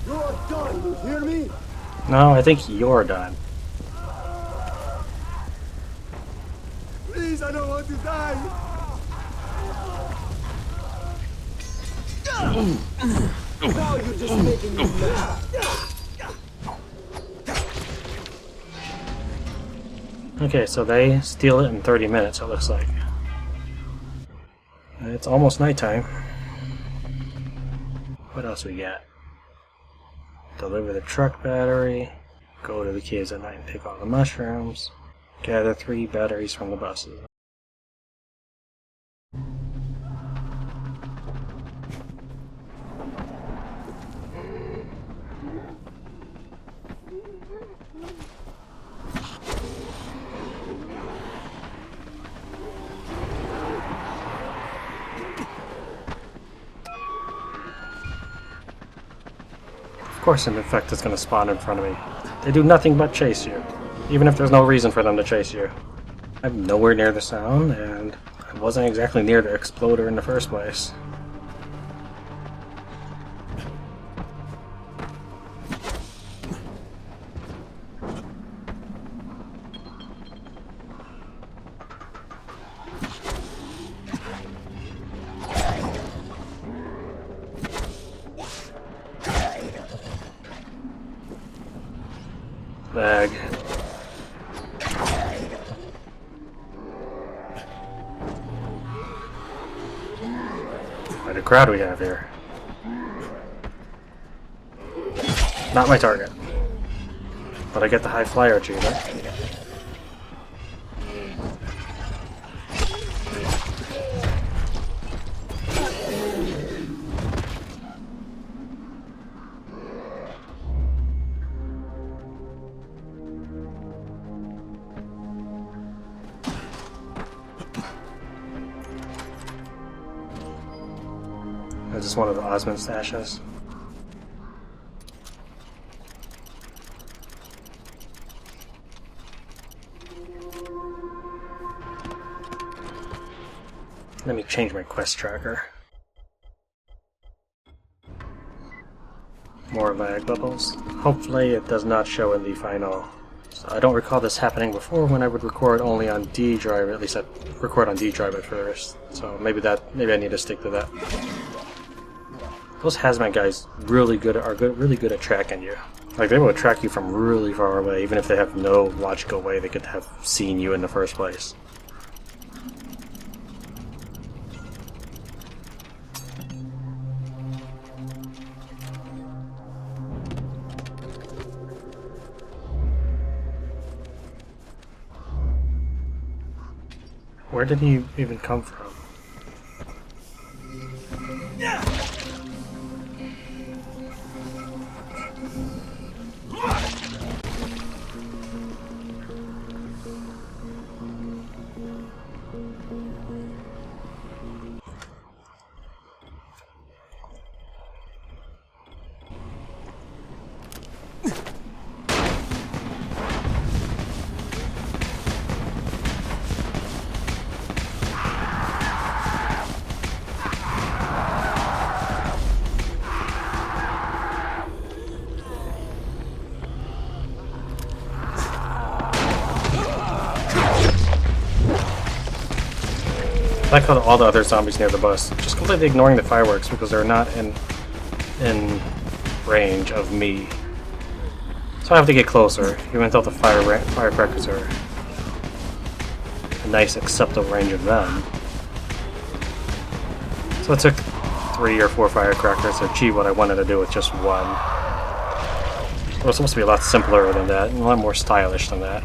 You're done, you hear me? No, I think you're done. Please, I don't want to die. Now you're just making me mad. Okay, so they steal it in 30 minutes, it looks like. It's almost nighttime. What else we got? Deliver the truck battery, go to the caves at night and pick all the mushrooms, gather 3 batteries from the buses. Of course an infect is going to spawn in front of me. They do nothing but chase you, even if there's no reason for them to chase you. I'm nowhere near the sound, and I wasn't exactly near the exploder in the first place. Bag. Quite a crowd we have here. Not my target. But I get the high flyer achievement. Is this one of the Osmond stashes? Let me change my quest tracker. More lag bubbles. Hopefully it does not show in the final. So I don't recall this happening before when I would record only on D drive, at least I'd record on D drive at first. So maybe I need to stick to that. Those hazmat guys really good at tracking you. Like, they will track you from really far away, even if they have no logical way they could have seen you in the first place. Where did he even come from? I like how all the other zombies near the bus just completely ignoring the fireworks because they're not in range of me. So I have to get closer, even though the firecrackers are a nice acceptable range of them. So it took 3 or 4 firecrackers to achieve what I wanted to do with just one. It was supposed to be a lot simpler than that, and a lot more stylish than that.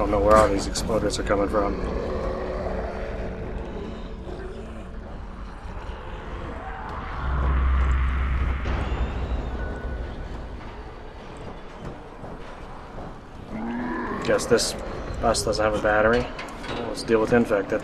Don't know where all these exploders are coming from. Guess this bus doesn't have a battery. Let's deal with infected.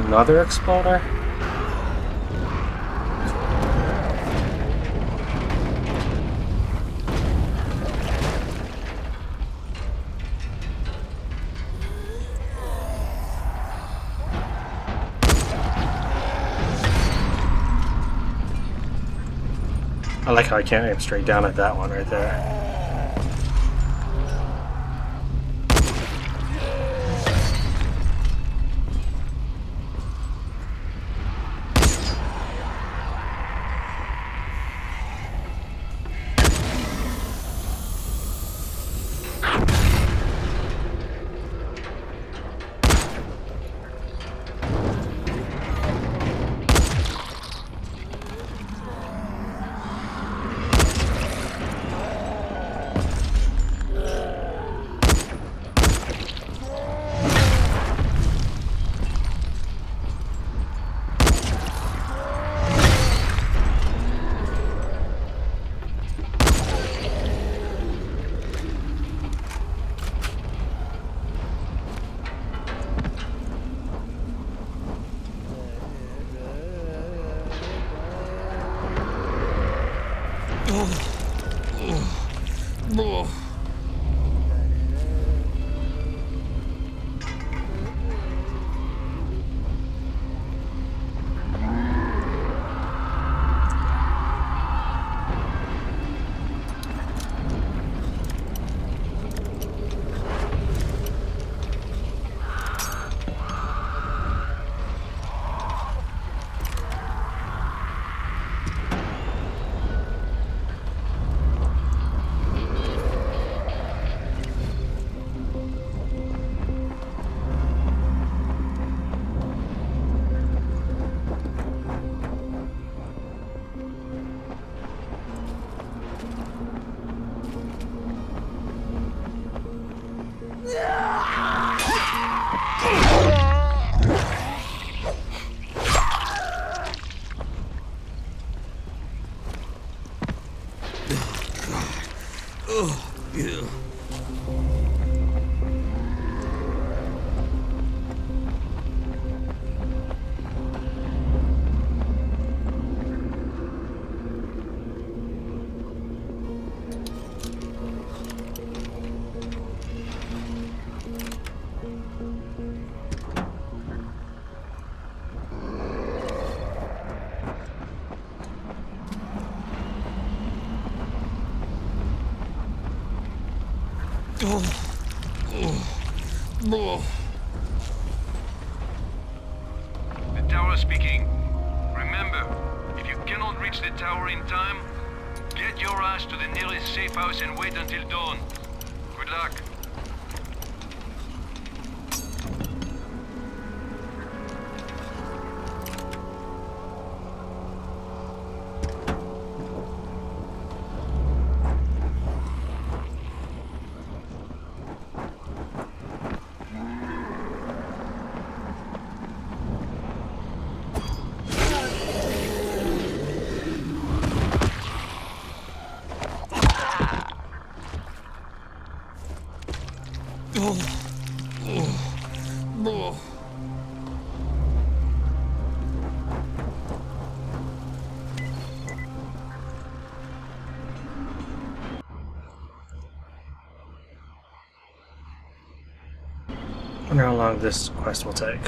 Another exploder? I like how I can't aim straight down at that one right there. The tower speaking. Remember, if you cannot reach the tower in time, get your ass to the nearest safe house and wait until dawn. Good luck. wonder how long this quest will take.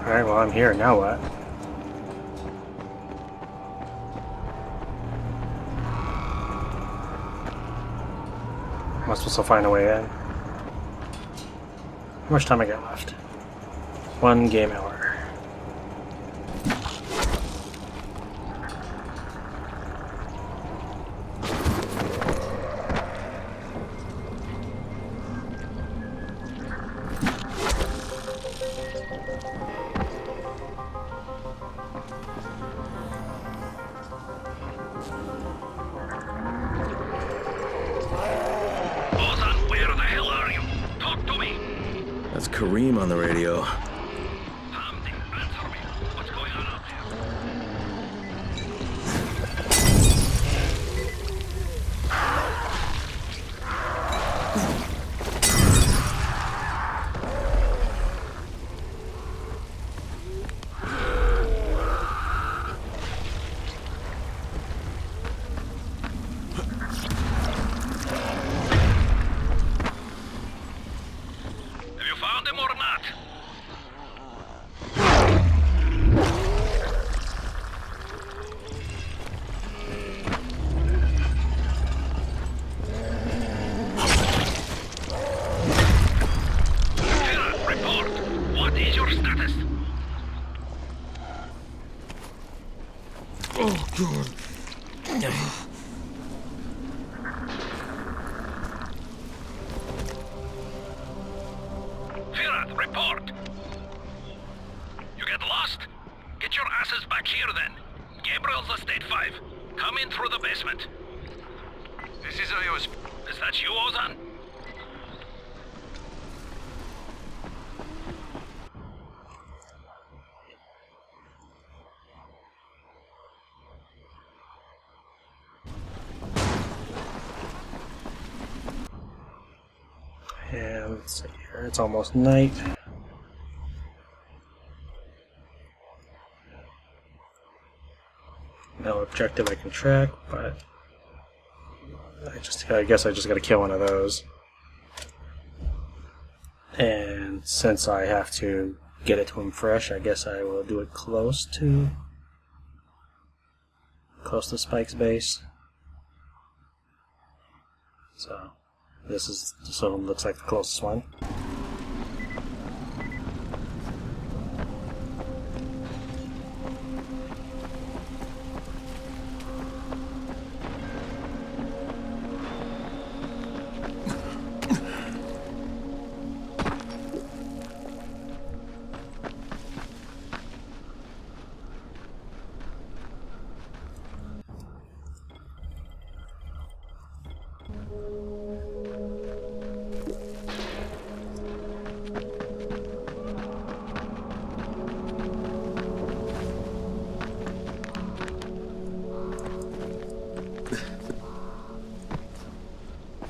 Alright, well I'm here, now what? Am I supposed to find a way in? How much time I got left? 1 game hour. Kareem on the radio. Report! You get lost? Get your asses back here then. Gabriel's Estate 5. Come in through the basement. This is Ayos. Is that you, Ozan? And let's see here, it's almost night. No objective I can track, but I guess I just gotta kill one of those. And since I have to get it to him fresh, I guess I will do it close to Spike's base. So this looks like the closest one.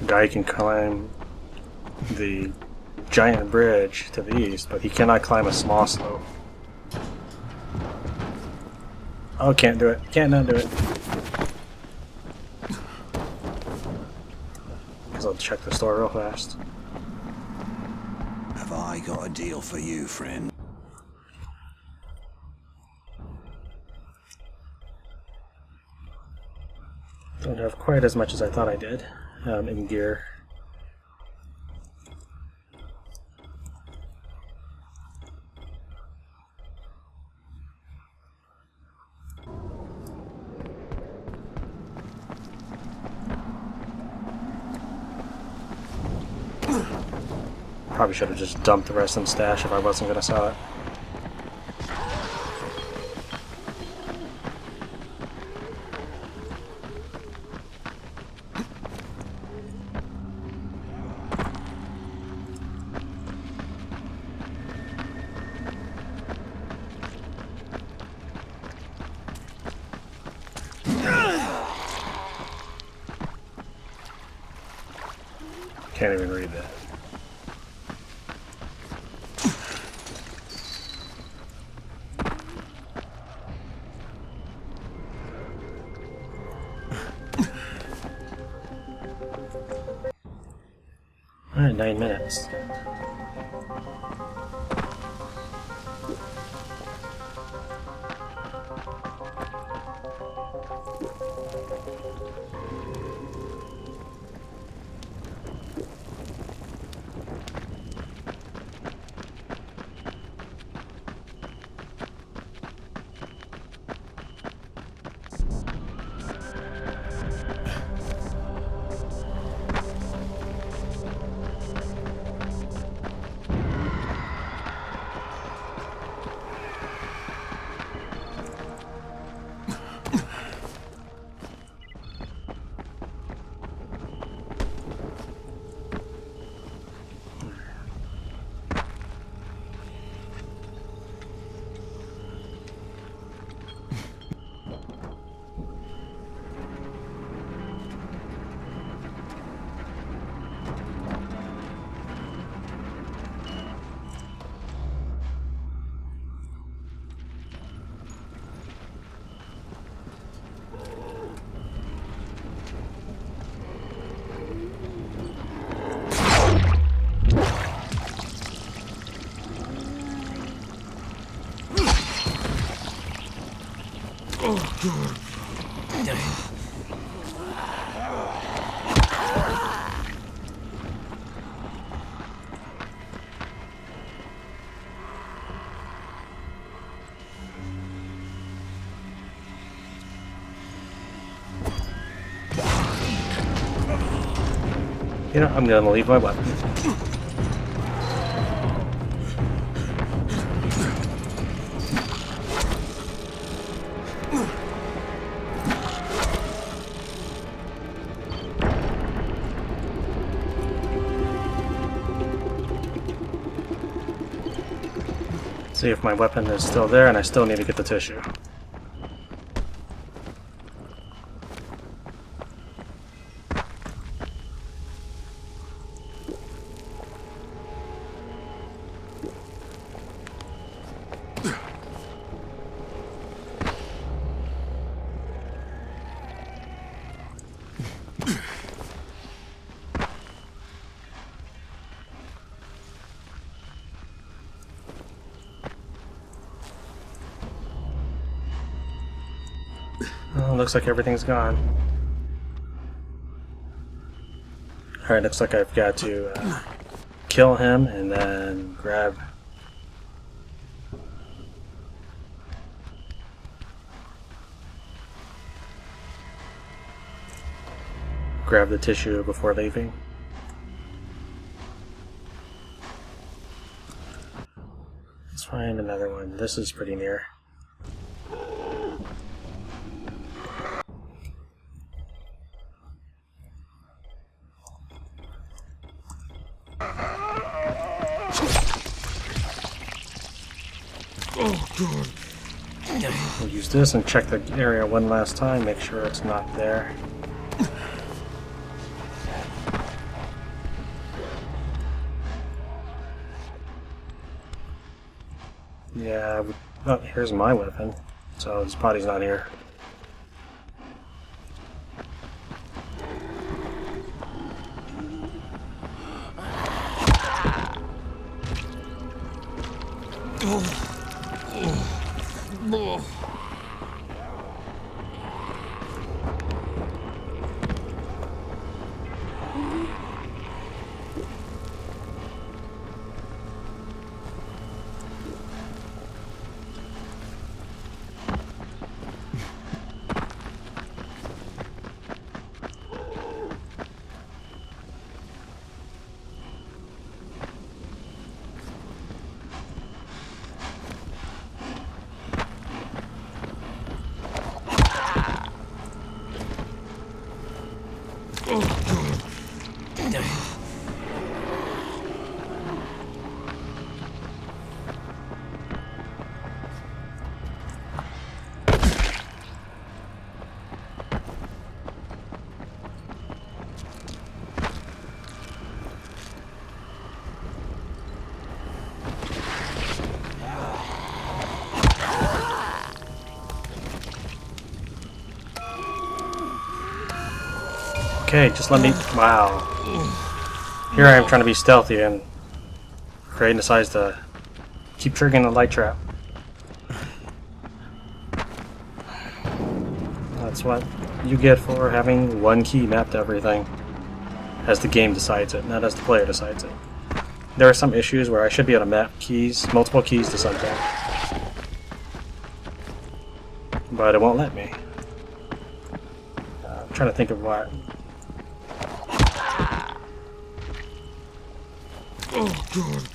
Guy can climb the giant bridge to the east, but he cannot climb a small slope. Oh, can't do it. Can't not do it. Guess I'll check the store real fast. Have I got a deal for you, friend? Don't have quite as much as I thought I did in gear. Probably should have just dumped the rest in stash if I wasn't going to sell it. Can't even read that. Alright, 9 minutes. Oh, God. You know, I'm gonna leave my weapon. See if my weapon is still there, and I still need to get the tissue. Oh, looks like everything's gone. Alright, looks like I've got to kill him and then grab the tissue before leaving. Let's find another one. This is pretty near. Oh, God. We'll use this and check the area one last time, make sure it's not there. Yeah, oh, here's my weapon, so his body's not here. Okay, just let me... Wow. Here I am trying to be stealthy and Crane decides to keep triggering the light trap. That's what you get for having one key mapped to everything. As the game decides it, not as the player decides it. There are some issues where I should be able to map keys, multiple keys to something. But it won't let me. I'm trying to think of what. Oh, God.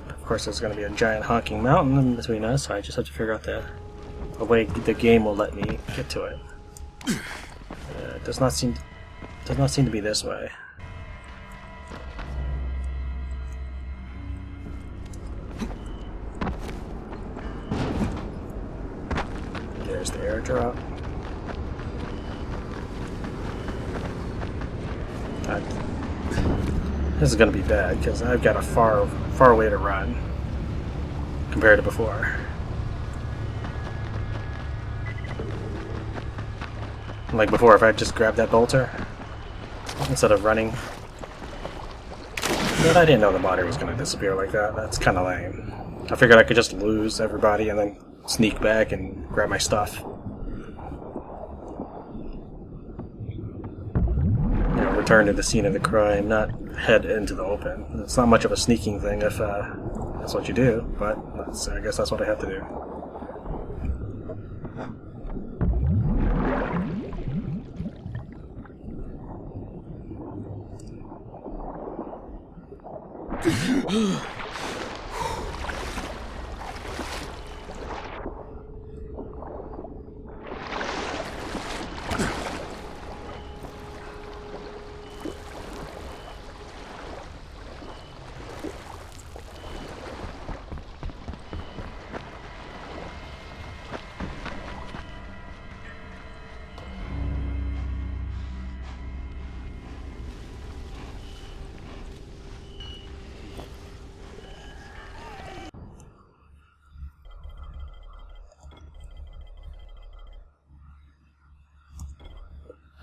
Of course, there's going to be a giant honking mountain in between us, so I just have to figure out a way the game will let me get to it. It does not seem to be this way. There's the airdrop. This is going to be bad because I've got a far way to run compared to before. Like before, if I just grabbed that bolter instead of running. But I didn't know the body was going to disappear like that. That's kind of lame. I figured I could just lose everybody and then sneak back and grab my stuff. You know, return to the scene of the crime, not head into the open. It's not much of a sneaking thing if that's what you do, but I guess that's what I have to do.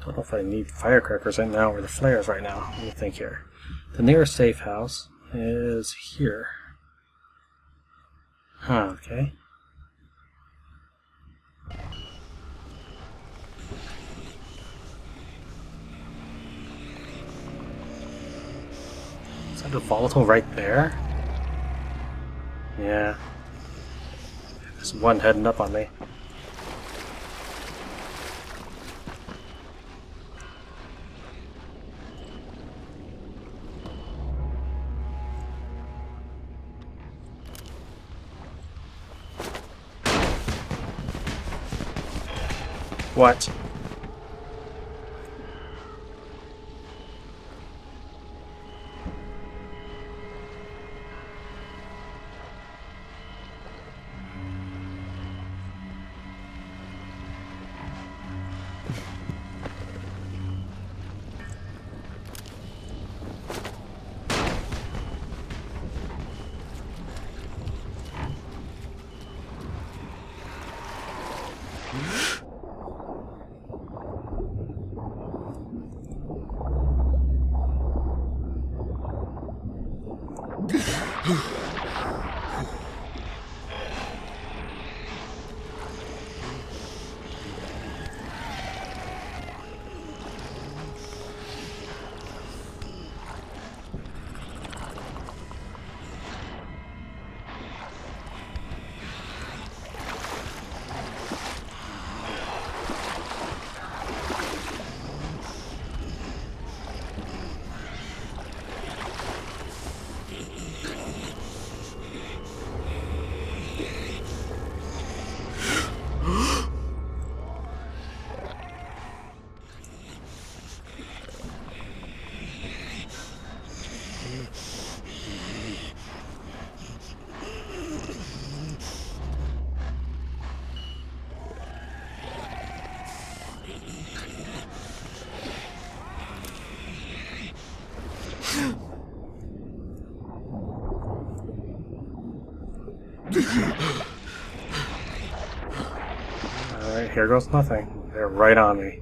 I don't know if I need firecrackers right now or the flares right now. Let me think here. The nearest safe house is here. Huh, okay. Is that a volatile right there? Yeah. There's one heading up on me. What? Alright, here goes nothing. They're right on me.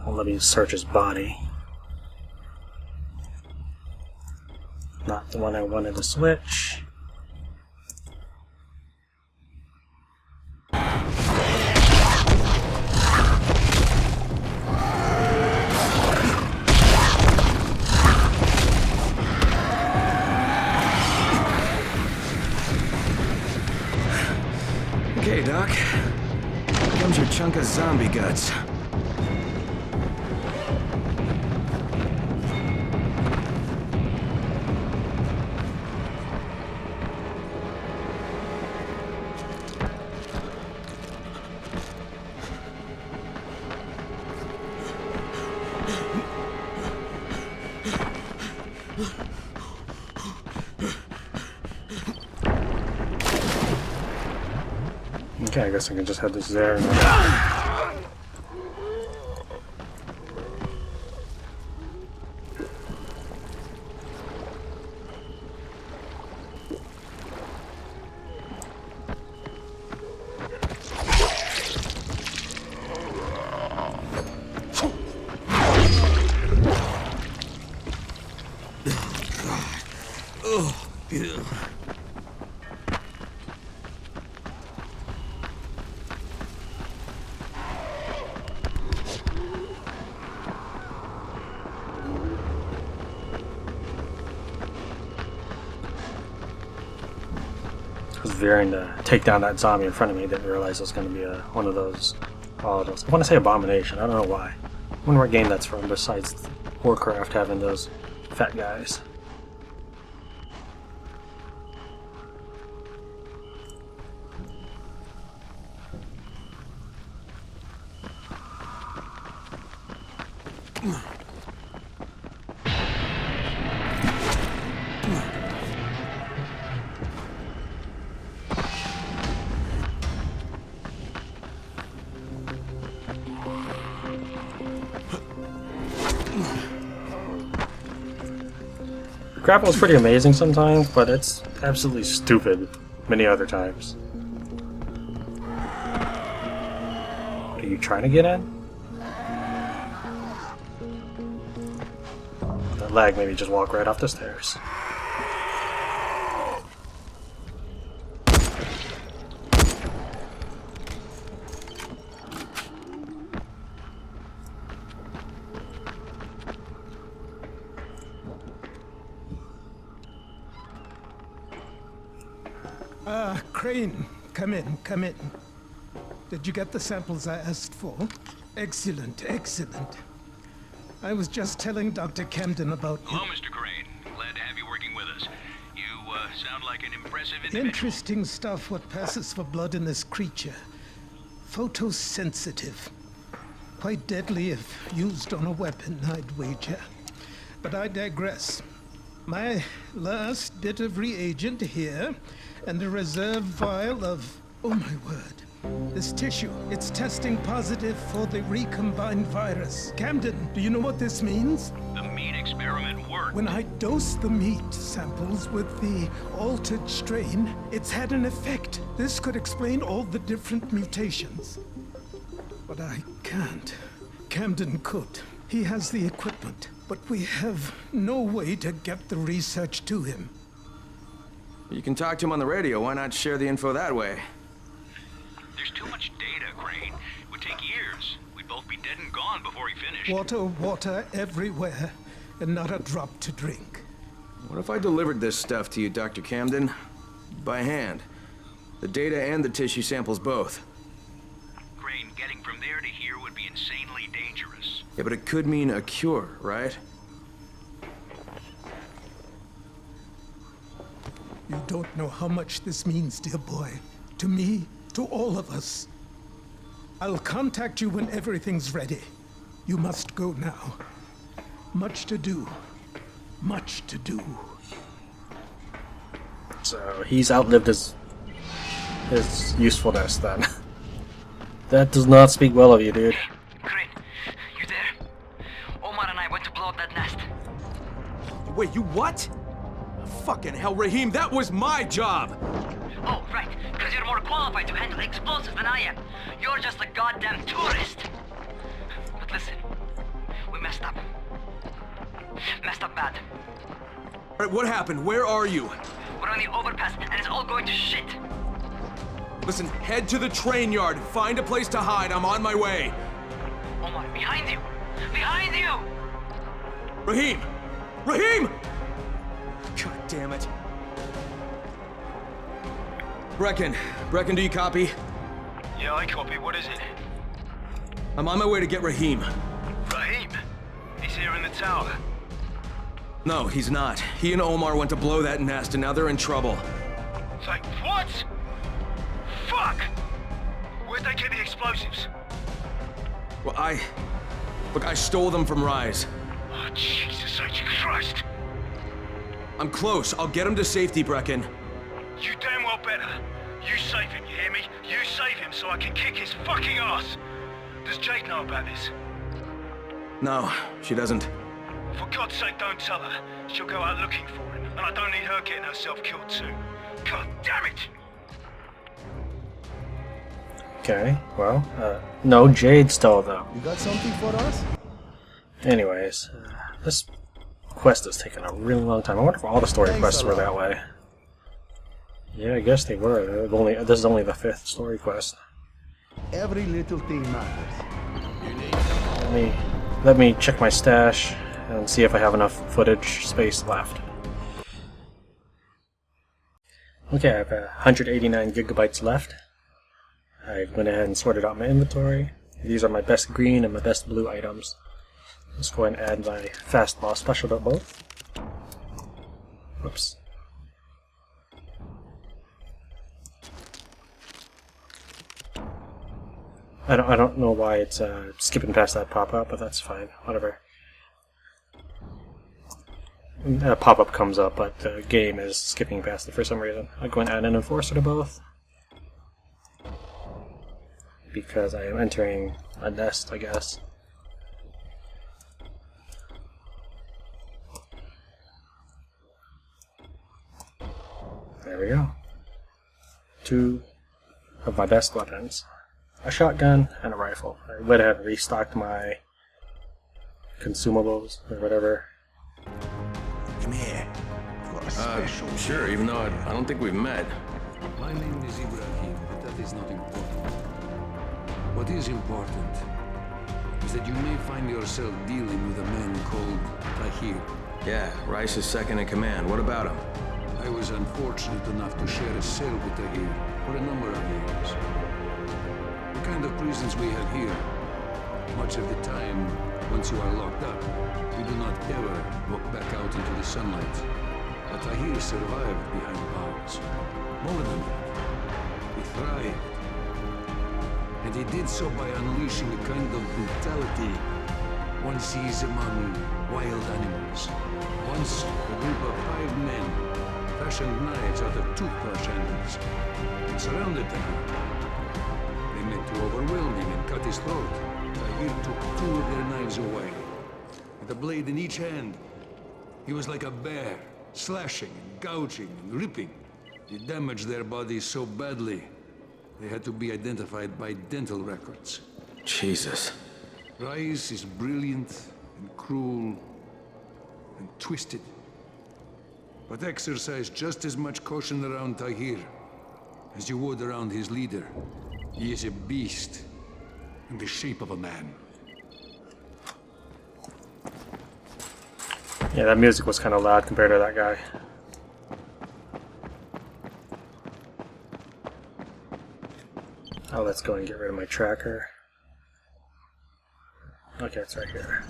Well, let me search his body. Not the one I wanted to switch. Okay, Doc. Here comes your chunk of zombie guts. Okay, I guess I can just head this there. Oh, yeah. I was veering to take down that zombie in front of me. Didn't realize it was going to be one of those. Oh, those. I want to say abomination. I don't know why. I wonder what game that's from. Besides Warcraft having those fat guys. Grapple is pretty amazing sometimes, but it's absolutely stupid many other times. Are you trying to get in? That lag made me just walk right off the stairs. Crane, come in, come in. Did you get the samples I asked for? Excellent, excellent. I was just telling Dr. Camden about... Hello, Mr. Crane. Glad to have you working with us. You sound like an impressive individual. Interesting stuff what passes for blood in this creature. Photosensitive. Quite deadly if used on a weapon, I'd wager. But I digress. My last bit of reagent here, and a reserve vial of... Oh my word. This tissue, it's testing positive for the recombined virus. Camden, do you know what this means? The meat experiment worked. When I dose the meat samples with the altered strain, it's had an effect. This could explain all the different mutations. But I can't. Camden could. He has the equipment, but we have no way to get the research to him. You can talk to him on the radio. Why not share the info that way? There's too much data, Crane. It would take years. We'd both be dead and gone before he finished. Water, water everywhere, and not a drop to drink. What if I delivered this stuff to you, Dr. Camden? By hand. The data and the tissue samples both. Crane, getting from there to here would be insanely dangerous. Yeah, but it could mean a cure, right? You don't know how much this means, dear boy. To me, to all of us. I'll contact you when everything's ready. You must go now. Much to do. Much to do. So he's outlived his usefulness then. That does not speak well of you, dude. Crane, you there? Wait, you what? Fucking hell, Raheem, that was my job! Oh, right, because you're more qualified to handle explosives than I am. You're just a goddamn tourist. But listen, we messed up. Messed up bad. Alright, what happened? Where are you? We're on the overpass, and it's all going to shit. Listen, head to the train yard. Find a place to hide. I'm on my way. Omar, behind you! Behind you! Raheem! Raheem! God damn it. Brecken, do you copy? Yeah, I copy. What is it? I'm on my way to get Raheem. Raheem? He's here in the tower. No, he's not. He and Omar went to blow that nest, and now they're in trouble. Like, what? Fuck! Where'd they get the explosives? Well, Look, I stole them from Rise. Oh, Jesus H. Christ! I'm close. I'll get him to safety, Brecken. You damn well better. You save him, you hear me? You save him so I can kick his fucking ass! Does Jade know about this? No, she doesn't. For God's sake, don't tell her. She'll go out looking for him, and I don't need her getting herself killed too. God damn it! Okay, well, no Jade stole though. You got something for us? Anyways, this quest is taking a really long time. I wonder if all the story quests were that way. Yeah, I guess they were. This is only the 5th story quest. Every little thing matters. Let me check my stash and see if I have enough footage space left. Okay, I have 189 gigabytes left. I went ahead and sorted out my inventory. These are my best green and my best blue items. Let's go ahead and add my fastball special to both. Whoops. I don't know why it's skipping past that pop-up, but that's fine. Whatever. A pop-up comes up, but the game is skipping past it for some reason. I'll go and add an enforcer to both, because I am entering a nest, I guess. There we go. 2 of my best weapons. A shotgun and a rifle. I went ahead and restocked my consumables, or whatever. Come here. Sure, even though I don't think we've met. My name is Ibrahim, but that is not important. What is important is that you may find yourself dealing with a man called Tahir. Yeah, Rice's second in command. What about him? I was unfortunate enough to share a cell with Tahir for a number of years. The kind of prisons we have here, much of the time, once you are locked up, you do not ever walk back out into the sunlight. But Tahir survived behind bars. More than that, he thrived. And he did so by unleashing a kind of brutality one sees among wild animals. Once, a group of 5 men fashioned knives out of toothbrush handles and surrounded Tahir. They meant to overwhelm him and cut his throat. Tahir took 2 of their knives away. With a blade in each hand, he was like a bear, slashing and gouging and ripping. He damaged their bodies so badly, they had to be identified by dental records. Jesus. Rise is brilliant and cruel and twisted. But exercise just as much caution around Tahir as you would around his leader. He is a beast in the shape of a man. Yeah, that music was kind of loud compared to that guy. Oh, let's go and get rid of my tracker. Okay, it's right here.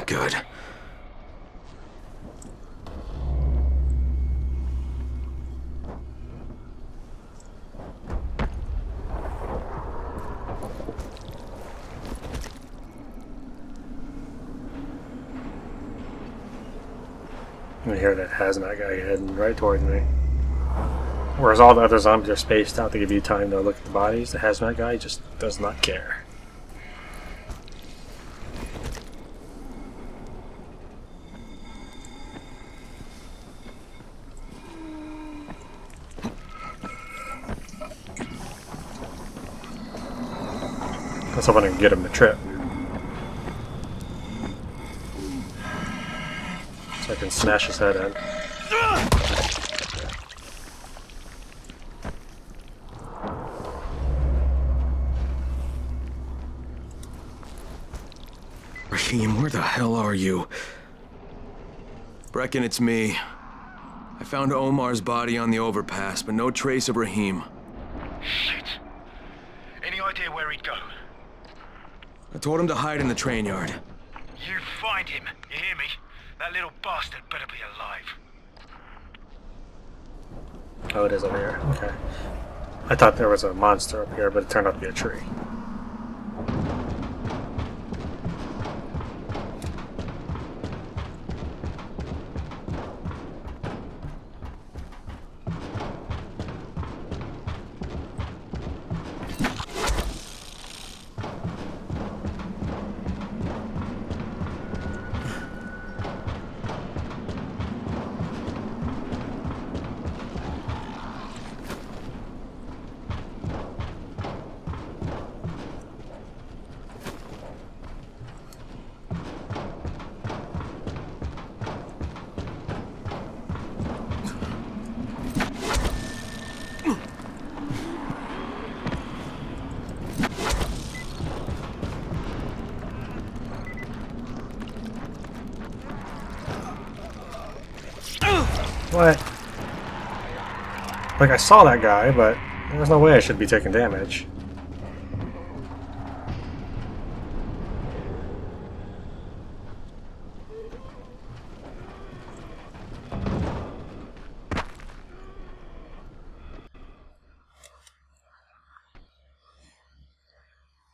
Good. I can hear that hazmat guy heading right towards me. Whereas all the other zombies are spaced out to give you time to look at the bodies, the hazmat guy just does not care. Let's hope I can get him to trip. So I can smash his head in. Raheem, where the hell are you? Brecken, it's me. I found Omar's body on the overpass, but no trace of Raheem. Shit. Any idea where he'd go? I told him to hide in the train yard. You find him, you hear me? That little bastard better be alive. Oh, it is over here. Okay. I thought there was a monster up here, but it turned out to be a tree. What? Like, I saw that guy, but there's no way I should be taking damage.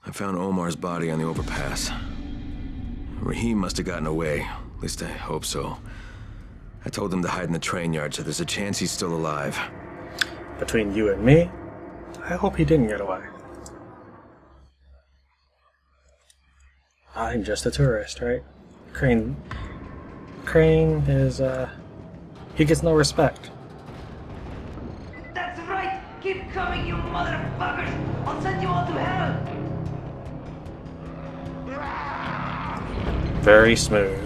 I found Omar's body on the overpass. Raheem must have gotten away. At least I hope so. I told him to hide in the train yard, so there's a chance he's still alive. Between you and me, I hope he didn't get away. I'm just a tourist, right? Crane is, he gets no respect. That's right! Keep coming, you motherfuckers! I'll send you all to hell! Very smooth.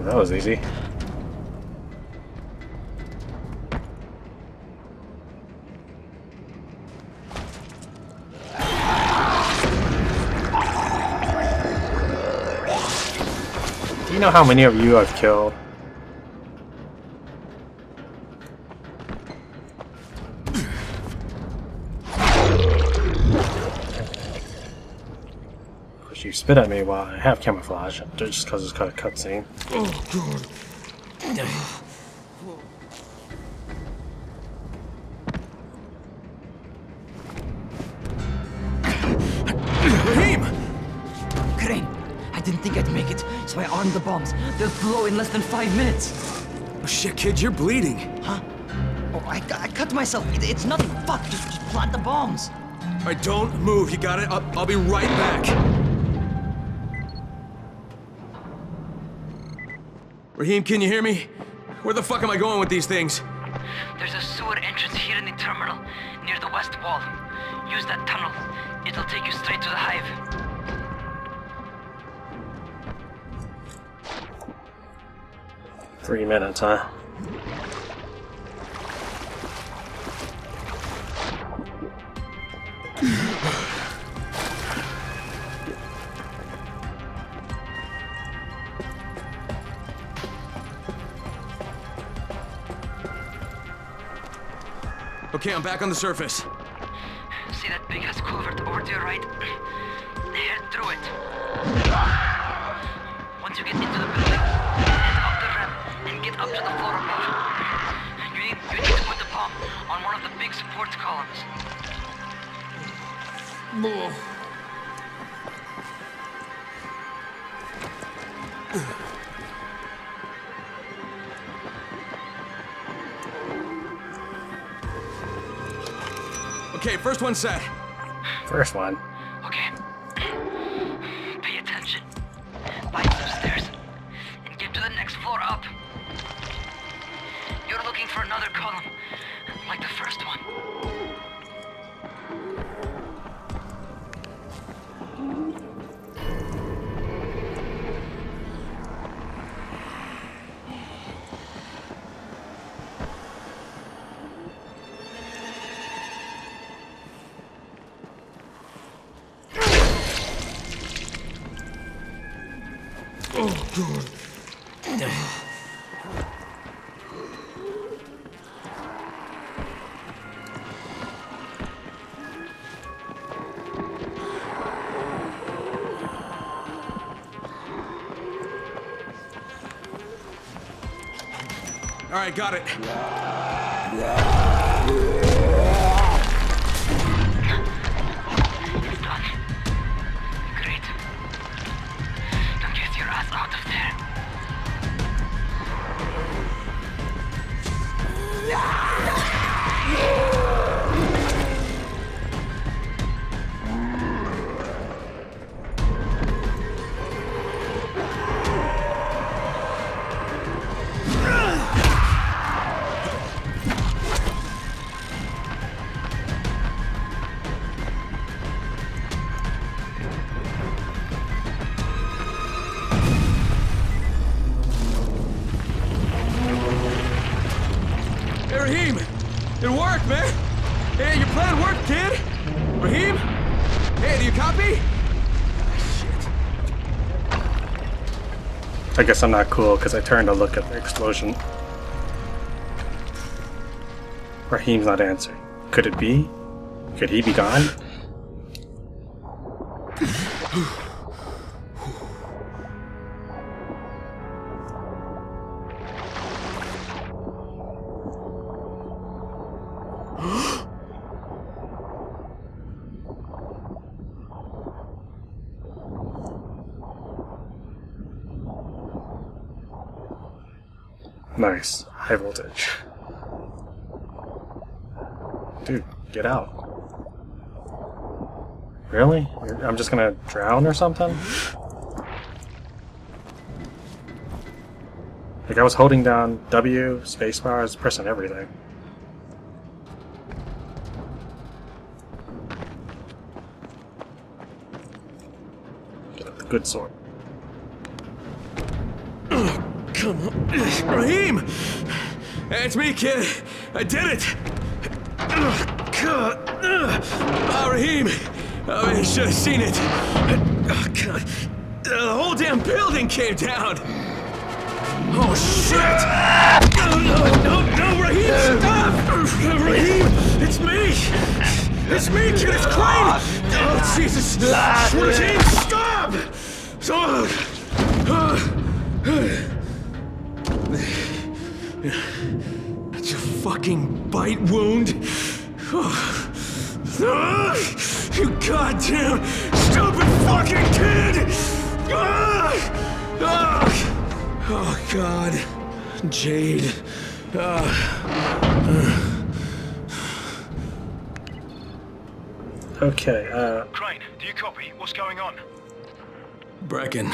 That was easy. Do you know how many of you I've killed? Of course, you spit at me while I have camouflage, just because it's kind of cutscene. Oh, God. Raheem! Crane, I didn't think I'd make it, so I armed the bombs. They'll blow in less than 5 minutes. Oh shit, kid, you're bleeding. Huh? Oh, I cut myself. It's nothing. Fuck, just plant the bombs. Alright, don't move, you got it? I'll be right back. Raheem, can you hear me? Where the fuck am I going with these things? There's a sewer entrance here in the terminal, near the west wall. Use that tunnel. It'll take you straight to the hive. Three minutes, huh? Okay, I'm back on the surface. See that big ass culvert over to your right? Head through it. Once you get into the building, head up the ramp and get up to the floor above. You need to put the bomb on one of the big support columns. Okay, first one set. First one. Okay. Pay attention. Find some stairs and get to the next floor up. You're looking for another column, like the first one. Oh, God. All right, got it. Out of there. Hey, Raheem! It worked, man! Hey, your plan worked, kid! Raheem? Hey, do you copy? I guess I'm not cool because I turned to look at the explosion. Raheem's not answering. Could it be? Could he be gone? Nice. High voltage. Dude, get out. Really? I'm just gonna drown or something? Like, I was holding down W, spacebar, I was pressing everything. Get the good sword. Come on. Raheem! Hey, it's me, kid. I did it! Raheem! Oh, you should have seen it. Oh, God. The whole damn building came down! Oh, shit! No, Raheem, stop! Raheem, it's me! It's me, kid, it's Crane! Oh, Jesus! Raheem, stop! It's a fucking bite wound. You goddamn stupid fucking kid! Oh God, Jade. Okay, Crane, do you copy? What's going on? Brecken.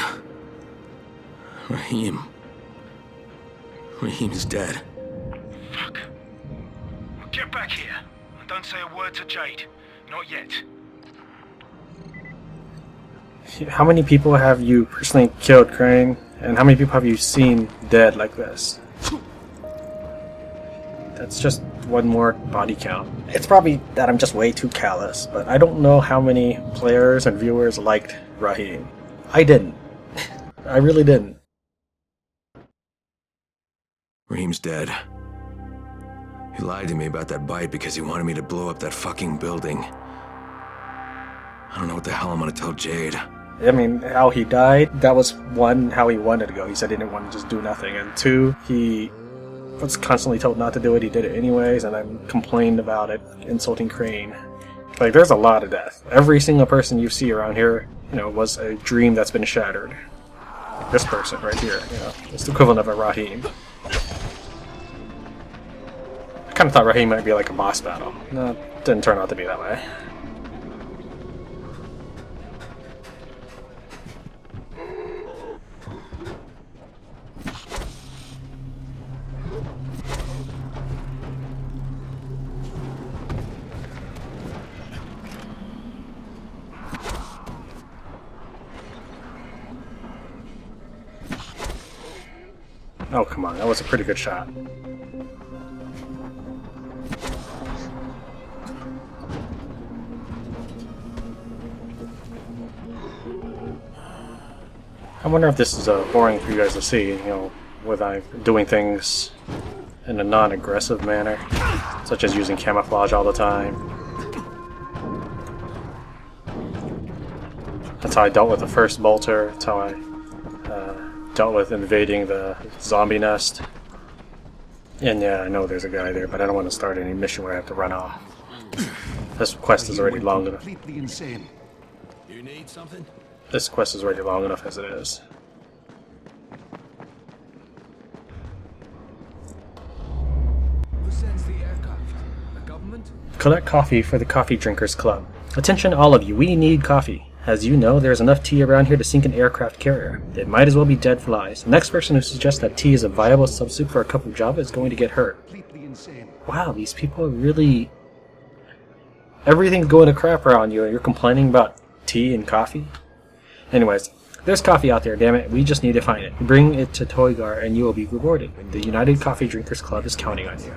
Raheem's dead. Fuck. Get back here. And don't say a word to Jade. Not yet. How many people have you personally killed, Crane? And how many people have you seen dead like this? That's just one more body count. It's probably that I'm just way too callous, but I don't know how many players and viewers liked Raheem. I didn't. I really didn't. Raheem's dead. He lied to me about that bite because he wanted me to blow up that fucking building. I don't know what the hell I'm gonna tell Jade. I mean, how he died, that was one, how he wanted to go. He said he didn't want to just do nothing. And two, he was constantly told not to do it. He did it anyways, and then complained about it, insulting Crane. Like, there's a lot of death. Every single person you see around here, you know, was a dream that's been shattered. This person right here, you know, it's the equivalent of a Raheem. I kind of thought Raheem might be like a boss battle. No, it didn't turn out to be that way. Oh, come on, that was a pretty good shot. I wonder if this is boring for you guys to see, you know, with I doing things in a non-aggressive manner, such as using camouflage all the time. That's how I dealt with the first bolter, that's how I dealt with invading the zombie nest. And yeah, I know there's a guy there, but I don't want to start any mission where I have to run off. This quest is already long enough. Completely insane. You need something? This quest is already long enough as it is. Who sends the aircraft? The government? Collect coffee for the Coffee Drinkers Club. Attention all of you, we need coffee. As you know, there's enough tea around here to sink an aircraft carrier. It might as well be dead flies. The next person who suggests that tea is a viable substitute for a cup of Java is going to get hurt. Completely insane. Wow, these people are really... Everything's going to crap around you and you're complaining about tea and coffee? Anyways, there's coffee out there, damn it. We just need to find it. Bring it to Toygar and you will be rewarded. The United Coffee Drinkers Club is counting on you.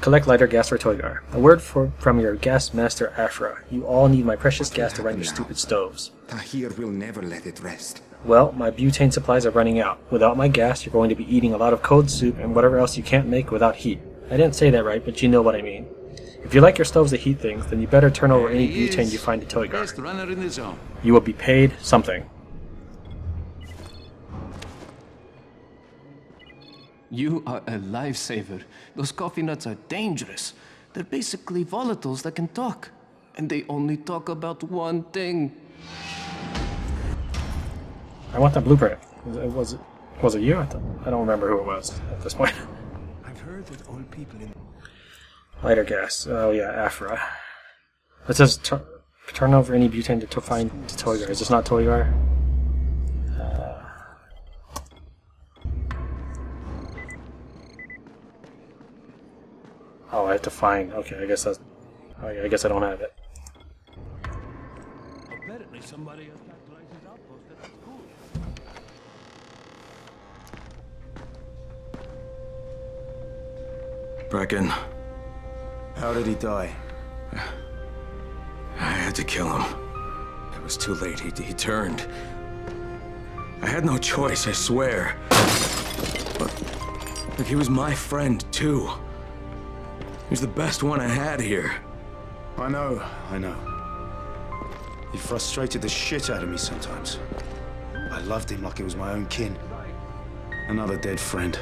Collect lighter gas for Toygar. A word from your gas master Afra. You all need my precious gas to run your stupid stoves. Tahir will never let it rest. Well, my butane supplies are running out. Without my gas, you're going to be eating a lot of cold soup and whatever else you can't make without heat. I didn't say that right, but you know what I mean. If you like your stoves to heat things, then you better turn over any butane you find to Toygar. Best runner in the zone. You will be paid something. You are a lifesaver. Those coffee nuts are dangerous. They're basically volatiles that can talk. And they only talk about one thing. I want that blueprint. Was it you? I don't remember who it was at this point. I've heard that all people in... Lighter gas. Oh yeah, Afra. It says turn over any butane to find to Toygar. Is this not Toygar? Oh, I have to find. Okay, I guess that's. Oh, yeah, I guess I don't have it. Apparently somebody has capitalized his outpost at the school. Brecken. How did he die? I had to kill him. It was too late. He turned. I had no choice, I swear. But he was my friend, too. He was the best one I had here. I know. He frustrated the shit out of me sometimes. I loved him like he was my own kin. Another dead friend.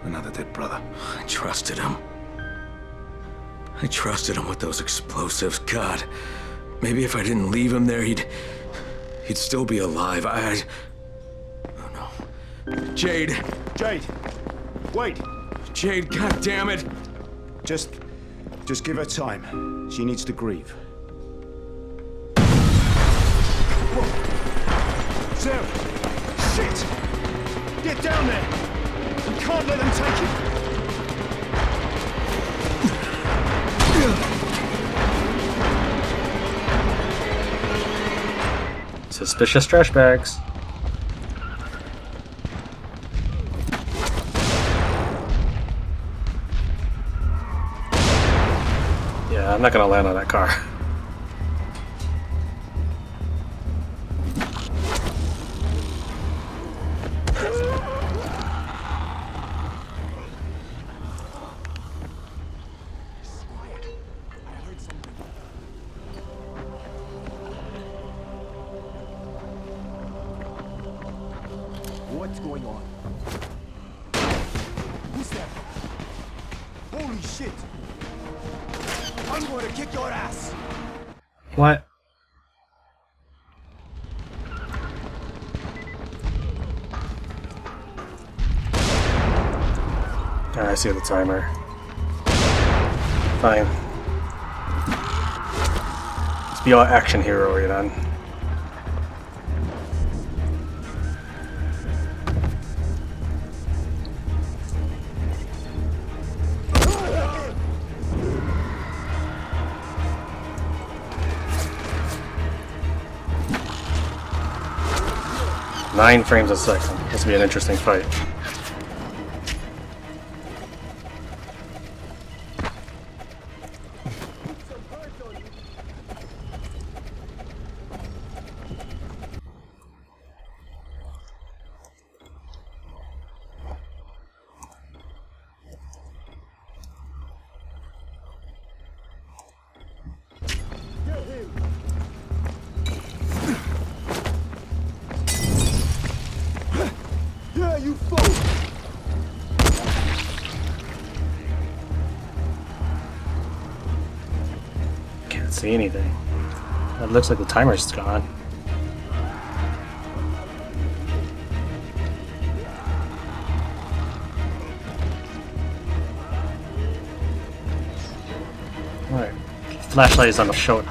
Another dead brother. I trusted him. I trusted him with those explosives. God, maybe if I didn't leave him there, he'd still be alive. Oh no. Jade! Jade! Wait! Jade, god damn it! Just give her time. She needs to grieve. Whoa. Zev! Shit! Get down there! We can't let them take it! Suspicious trash bags. Yeah, I'm not gonna land on that car. What's going on? Who's that? Holy shit! I'm going to kick your ass! What? Ah, I see the timer. Fine. Let's be all action hero-y then. Nine frames a second. This will be an interesting fight. Yeah, you fool! Can't see anything. It looks like the timer's gone. Alright. Flashlight is on the shoulder.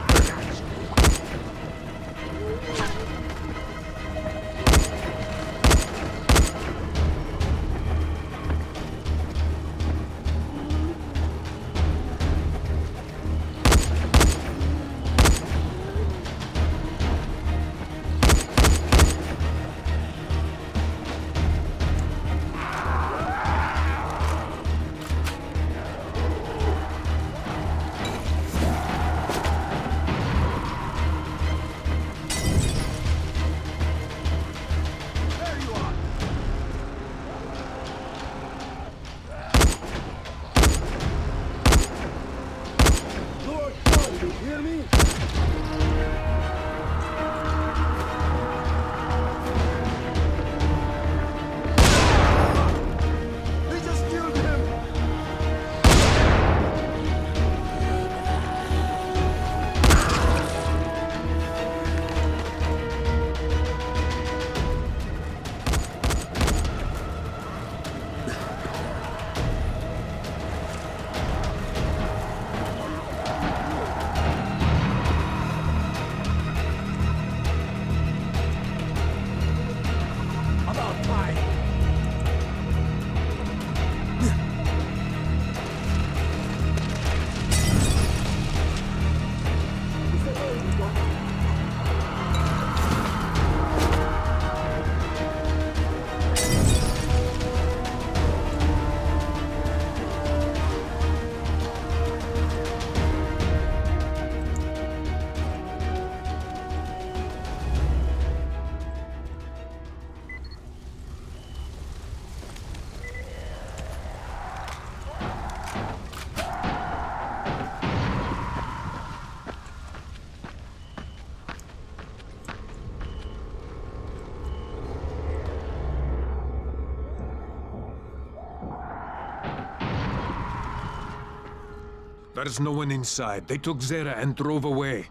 There's no one inside. They took Zera and drove away.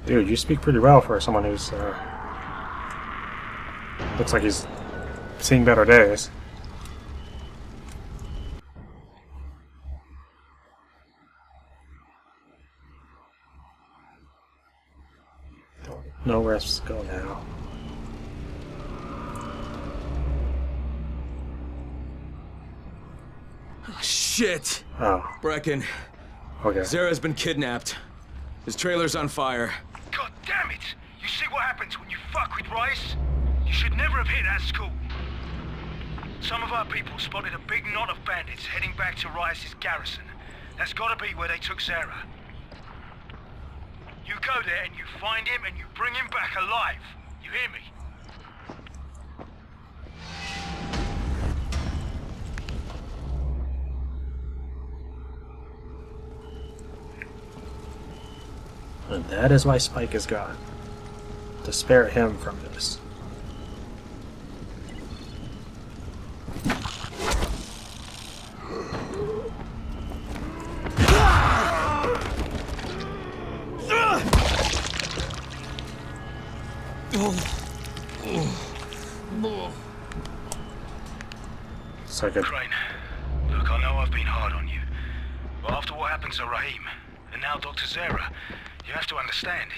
Dude, you speak pretty well for someone who's, looks like he's seen better days. Don't know where else to go now. shit! Oh. Brecken. Okay. Zara's been kidnapped. His trailer's on fire. God damn it! You see what happens when you fuck with Rice? You should never have hit that school. Some of our people spotted a big knot of bandits heading back to Rice's garrison. That's gotta be where they took Zara. You go there and you find him and you bring him back alive. You hear me? And that is why Spike is gone. To spare him from this. So good. Crane, look, I know I've been hard on you, but after what happened to Rahim, and now Dr. Zara, you have to understand.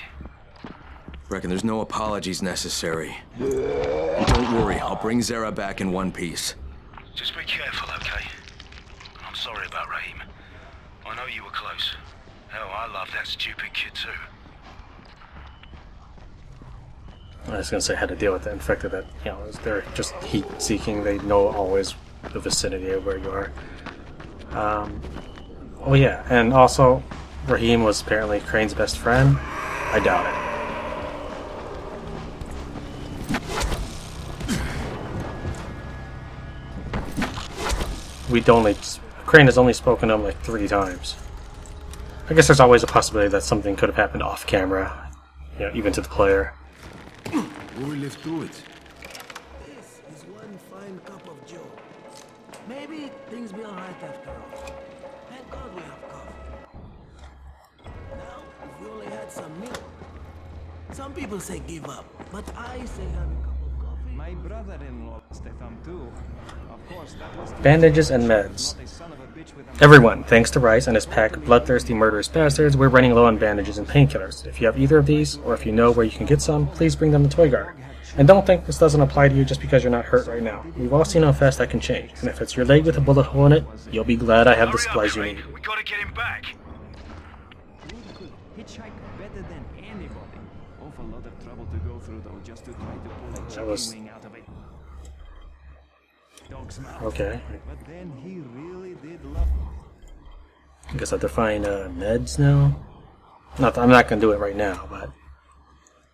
Reckon there's no apologies necessary. And don't worry, I'll bring Zara back in one piece. Just be careful, okay? I'm sorry about Rahim. I know you were close. Hell, I love that stupid kid too. I was gonna say how to deal with the infected that, you know, they're just heat seeking, they know always the vicinity of where you are. Oh yeah, and also Rahim was apparently Crane's best friend. I doubt it. Crane has only spoken to him like 3 times. I guess there's always a possibility that something could have happened off camera, you know, even to the player. We live through it. This is one fine cup of joe. Maybe things be alright after all. Thank God we have coffee. Now, if we only had some milk. Some people say give up, but I say have a cup of coffee. My brother-in-law lost a thumb too. Of course, that was Bandages and meds. Everyone, thanks to Rice and his pack of bloodthirsty murderous bastards, we're running low on bandages and painkillers. If you have either of these, or if you know where you can get some, please bring them to Toy Guard. And don't think this doesn't apply to you just because you're not hurt right now. We've all seen how fast that can change, and if it's your leg with a bullet hole in it, you'll be glad I have the supplies you need. We gotta get him back. Hitchhike better than anybody. Awful lot of trouble to go through though, just to try to pull a chicken wing out of it. Dog's mouth. Okay. But then he really did love. I guess I have to find meds now. I'm not gonna do it right now, but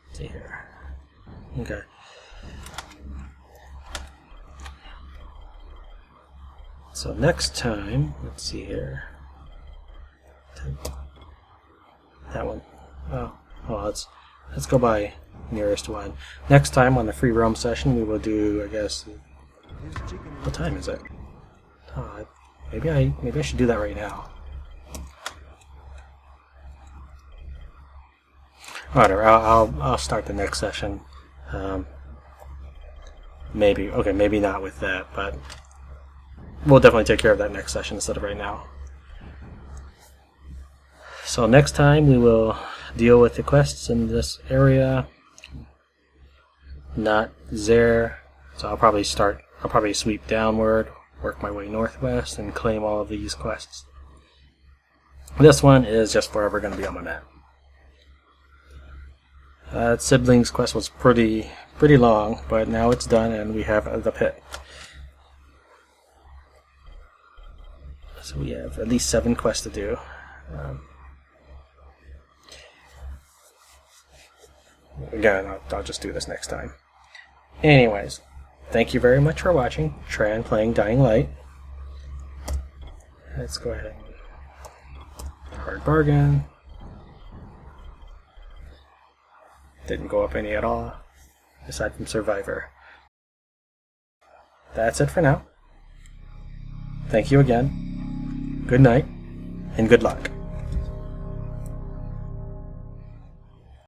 let's see here. Okay. So next time, let's see here. That one. Oh, let's go by nearest one. Next time on the free roam session, we will do, I guess. What time is it? Oh, maybe I should do that right now. Whatever. I'll start the next session. Maybe not with that, but we'll definitely take care of that next session instead of right now. So next time we will deal with the quests in this area, not there. So I'll probably sweep downward, work my way northwest, and claim all of these quests. This one is just forever going to be on my map. Siblings quest was pretty long, but now it's done and we have the pit. So we have at least 7 quests to do. Again, I'll just do this next time. Anyways, thank you very much for watching. Tran playing Dying Light. Let's go ahead and hard bargain. Didn't go up any at all, aside from Survivor. That's it for now. Thank you again. Good night, and good luck.